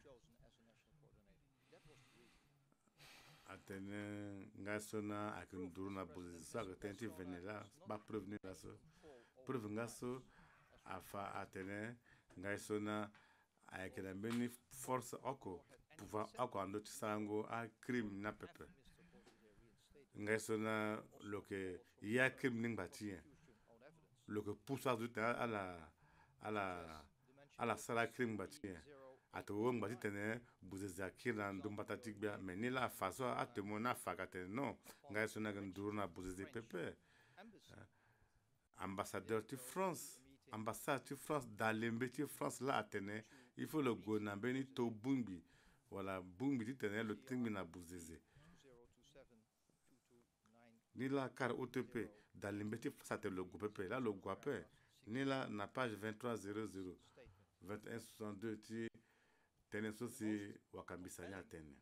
Atene ngasona akunduru na buzisa que tenti venela ba prevenir la so. Prevengaso afa Atene ngasona ayekena beni force oko pouvoir oko ando tisango a crime na pepe. Ngasona lo que ya crime ningbati lo que pousse à la sala crime bati ato ngba tene buzeza kira ndumbata tigbia menila faso atemona fakate no ngai sona nganduru na buzeze pepe ambassadeur de France ambassade de France dalembe de France là atene il faut le go na beni to bumbi voilà bumbi tene le tingbi na buzeze ni la car OTP dalembe de France atene le go pepe là le go pepe ni la na page 2300 2162 ti tene sosi wakambisanya atene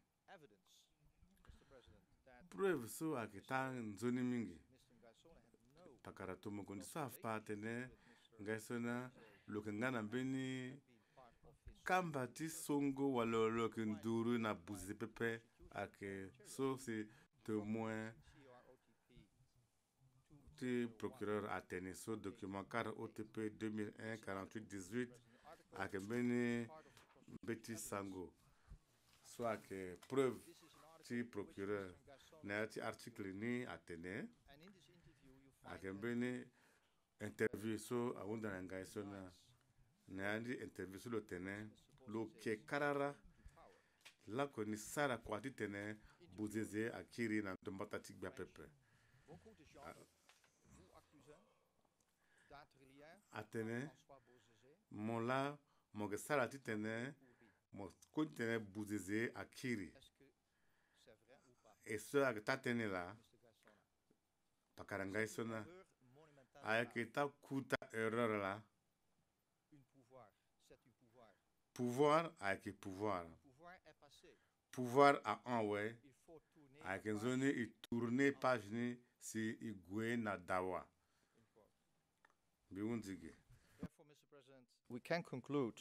preuve so akita nzoni mingi pakarato mukundi so afa atene ngaisona lokengana beni kamba ti songo wala lokenduru na buzi pepe ake so si témoin ti procureur atene so document car OTP 2001 48 18 ake beni Betty Sango soit que preuve ti procureur na ti article ni atene akembeni interview so awunda na ngai so na ndi interview so lo tene lo ke karara la ko ni sara kwa ti tene buzeze akiri na ndombata ti gba pepe atene mola moge sara ti tene mo kontene buzeze akiri et ce ak tatene la pakaranga isona ayakita kuta erreur la pouvoir ayaki pouvoir a un ouais ayaki zone i tourner page ni si igwe na dawa biunzige. We can conclude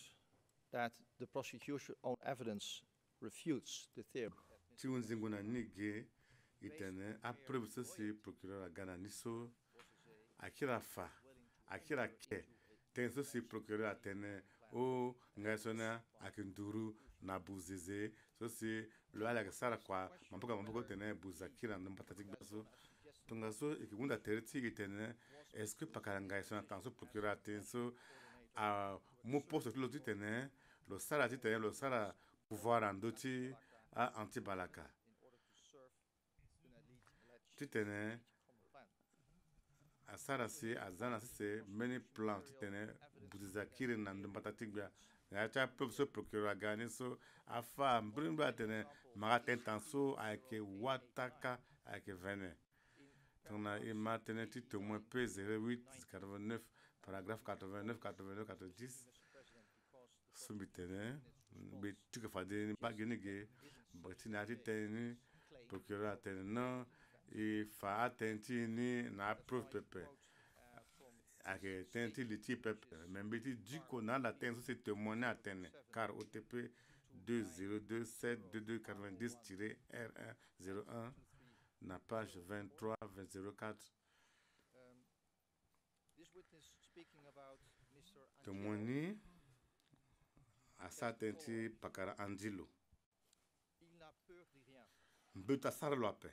that the prosecution's own evidence refutes the theory. Tiunzinguna nige itene apreuve ceci procureur a Ghana niso akira fa akira ke ten ceci procureur atene o ngasona akinduru na buzeze ceci lo ala sara kwa mampoka tene buzakira mpatati baso tungaso ikigunda tereti itene est-ce que pakaranga sona tanso procureur atenso a mo poste lo tene lo sara tene lo sara pouvoir andoti a anti-balaka titene asara si azana si many plans titene buzakiri na ndombata tigbia ya cha professeur procureur gani so afa mbrimba tene maga intenso avec wataka avec vene tona ima tene ti témoin P08 89 paragraphe 89 89 90 sumbitene be tuka fade ni bagenige batina ti tene procureur atene non et fa atenti ni na preuve pepe ake tenti liti pepe même biti diko na la tenso se témoigner atene car OTP 20272290-R101 na page 23 204 témoigner à sa tenti pakara andilo mbuta sarlo ape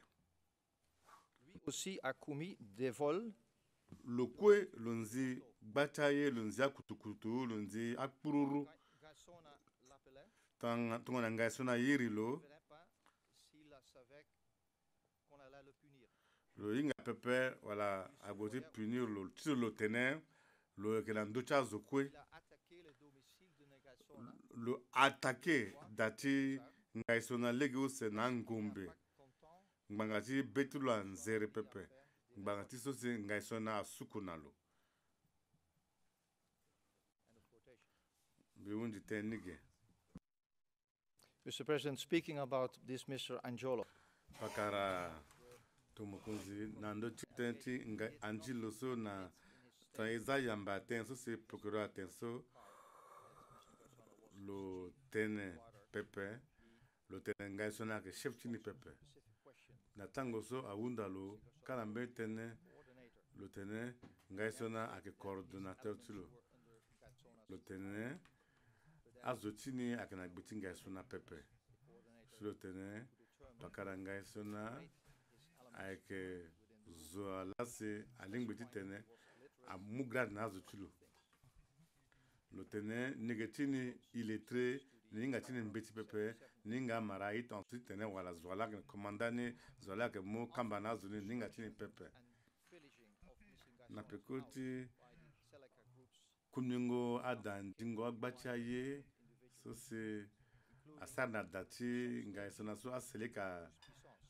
aussi a commis des vols. Le kwe lunzi bataye lunzi akutukutu lunzi akpururu tanga ngai sona yirilo lo inga pepe wala agoti punir lo tiro lo tene lo kelando cha zokwe lo attaquer dati ngai sona lego se na ngombe ngangati betula nzere pepe ngangati sosi ngai sona asukunalo biundi tenige. Mr. President, speaking about this Mr. Angiolo. Pakara tumukunzi nando titenti ngai Angelo so na traiza yamba tenso se procureur tenso lo tene pepe lo tene ngai sona ke chef chini pepe na tango so awunda lo kala mbe tene lo tene ngai sona ake coordinateur tulo lo tene azotini ake na gbiti ngai sona pepe lo tene bakara ngai sona ake zo lase alingbiti tene amugrad na azotulo lo tene negetini illettré ninga tini mbeti pepe ninga mara itonsi tene wala zwala ke komandani zwala ke mo kamba na zuni ninga tini pepe na pekoti kumningo adan dingo agbachaye so se asar na dati nga isona so aseleka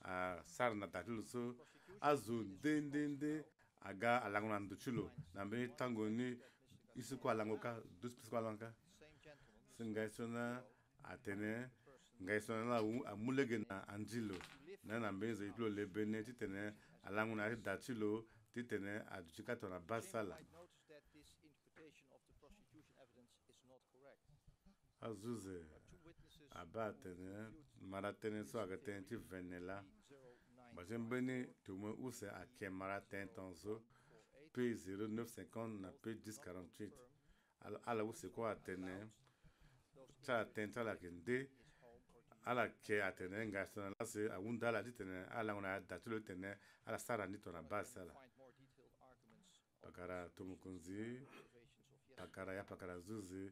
asar na dati so azu dendende aga alangona nduchulo na mbe tango ni isuko alangoka dus pisiko alanka singa isona atene nga isona la amulege na anjilo na mbe zo iplo lebene titene alangona datilo titene aduchika to na basala azuze abatene maratene so agatene ti venela bazembeni tumo use ake maraten tonzo P0950 na P1048 ala use ko atene cha tenta la kende ala ke atene ngasana la se awunda la titene ala ngona datulo tene ala sara ni to na basala pakara tumukunzi pakara ya pakara zuzi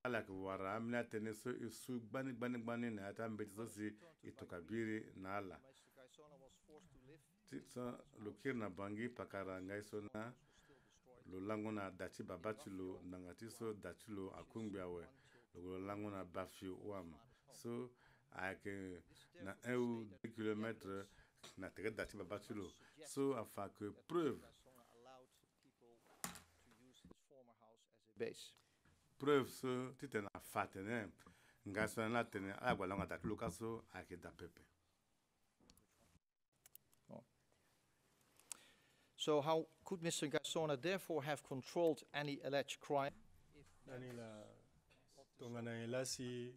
ala ke wara amna tene so isu gbani na ata mbeti so si itokabiri na ala titsa lokir na bangi pakara ngai sona lo langona dati babatulo nangati so datulo akungbiawe lo langona bafio wam so ake na 1 ou 2 km na tere dati babatulo so afa que preuve preuve so titena fatene ngai sona la tene agwa langa datulo kaso ake da pepe. So how could Mr. Gassona therefore have controlled any alleged crime? Danila tongana elasi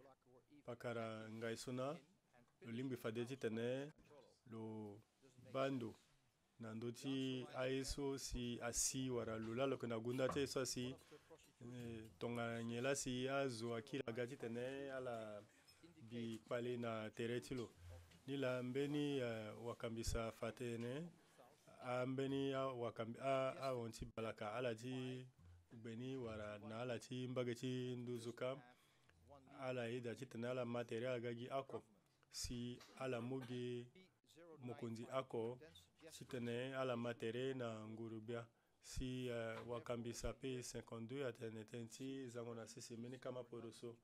pakara ngaisona lo limbi fadeti tene lo bando nandoti aiso si asi wara lula lo kana gunda te so si tongana nyelasi azo akila gati tene ala bi pale na teretilo nila mbeni wakambisa fatene ambeni wakambi onti balaka alati beni wara na alati mbageti nduzuka ala ida chitana ala material gagi ako si ala mugi mukunzi ako chitane ala material na ngurubia si wakambi sape 52 atene tenti zangona sisi meni kama poroso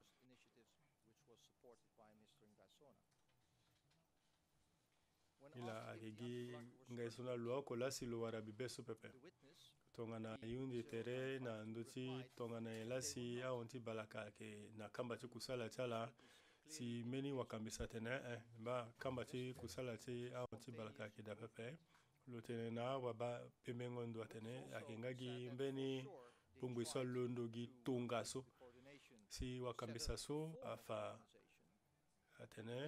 ila agegi ngaisona lo ko la silo wara bibeso pepe tongana yundi tere na ndoti tongana elasi a onti balaka ke na kamba ti kusala tala si meni wakambisa tene ba kamba ti kusala ti a onti balaka ke da pepe lo tene na waba pemengo ndo tene akengagi mbeni pungwe so londo gi tungaso si wakambisa so afa atene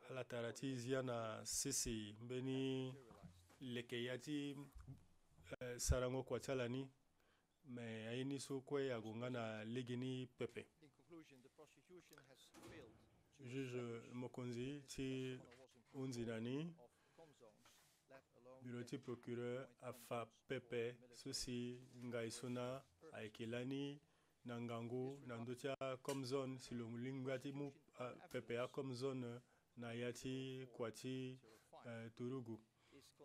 ala tarati ziana sisi mbeni lekeyati sarango kwa chalani me aini so kwe agongana legini pepe juge mokonzi ti unzinani bureau ti procureur afa pepe sosi ngaisona aikelani na ngangu na ndotia comme zone si lo lingati mu pepe a comme zone na yati kwati turugu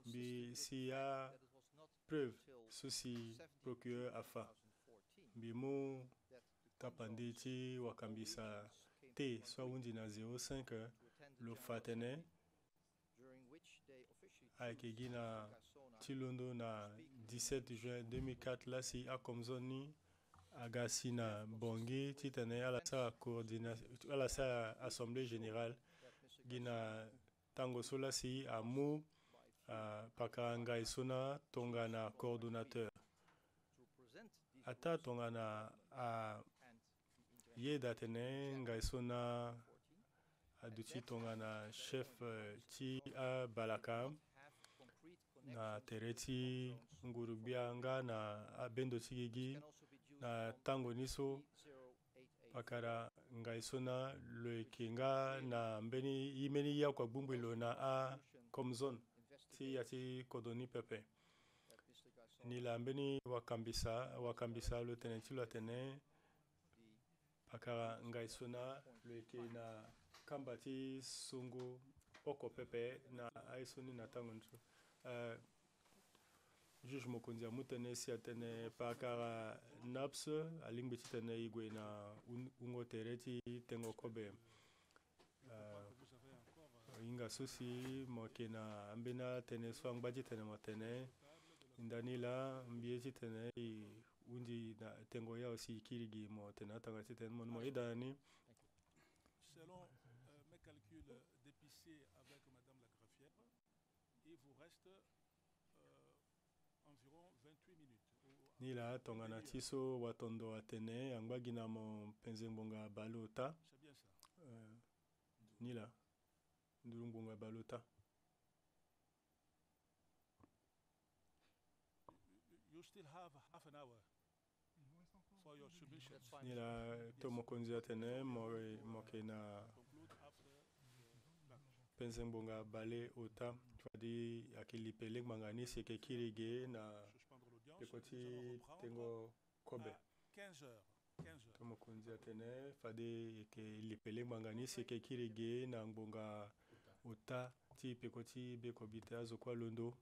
bi si ya preuve sosi procureur afa bi mu kapandi ti wakambisa te so wundi na 05 lo fatene akegi na tilondo na 17 juin 2004 la si a comme zone ni agasi na bongi titane ala sa coordination ala sa assemblée générale gina tango sola si amu pakanga isona tonga na coordonnateur ata tonga na ye datene ngai sona aduti tonga na chef ti a balaka na tereti ngurubia nga na abendo tigigi na tango niso pakara ngai sona loekenga na mbeni imeni ya kwa bumbwilo na a komzon ti yati kodoni pepe ni la mbeni wakambisa lo tene ti lo tene pakara ngai sona loeke na kamba ti sungu oko pepe na aisoni na tango nso juge mokonzi amu tene si atene pakara naps alingbe ti tene igwe na ungo tere ti tengo kobe inga susi moke na ambena tene so angba ti tene mo tene ndani la mbie ti tene undi na tengo ya aussi kirigi mo tene atanga ti tene mo idani. Selon mes calculs d'épicier avec madame la greffière, il vous reste environ 28 minutes. Nila tonga na tiso watondo atene angba na mo penzengbonga balota. C'est bien ça. Nila ndurungbonga balota. You still have half an hour for your submission. Nila to mokonzi atene moke na penzengbonga bale ota fadi akilipele mangani seke kirige na pekoti tengo kobe 15 heures. to mokonzi atene fadi akilipele mangani seke kirige na ngbonga ota ti pekoti bekobite azokwa londo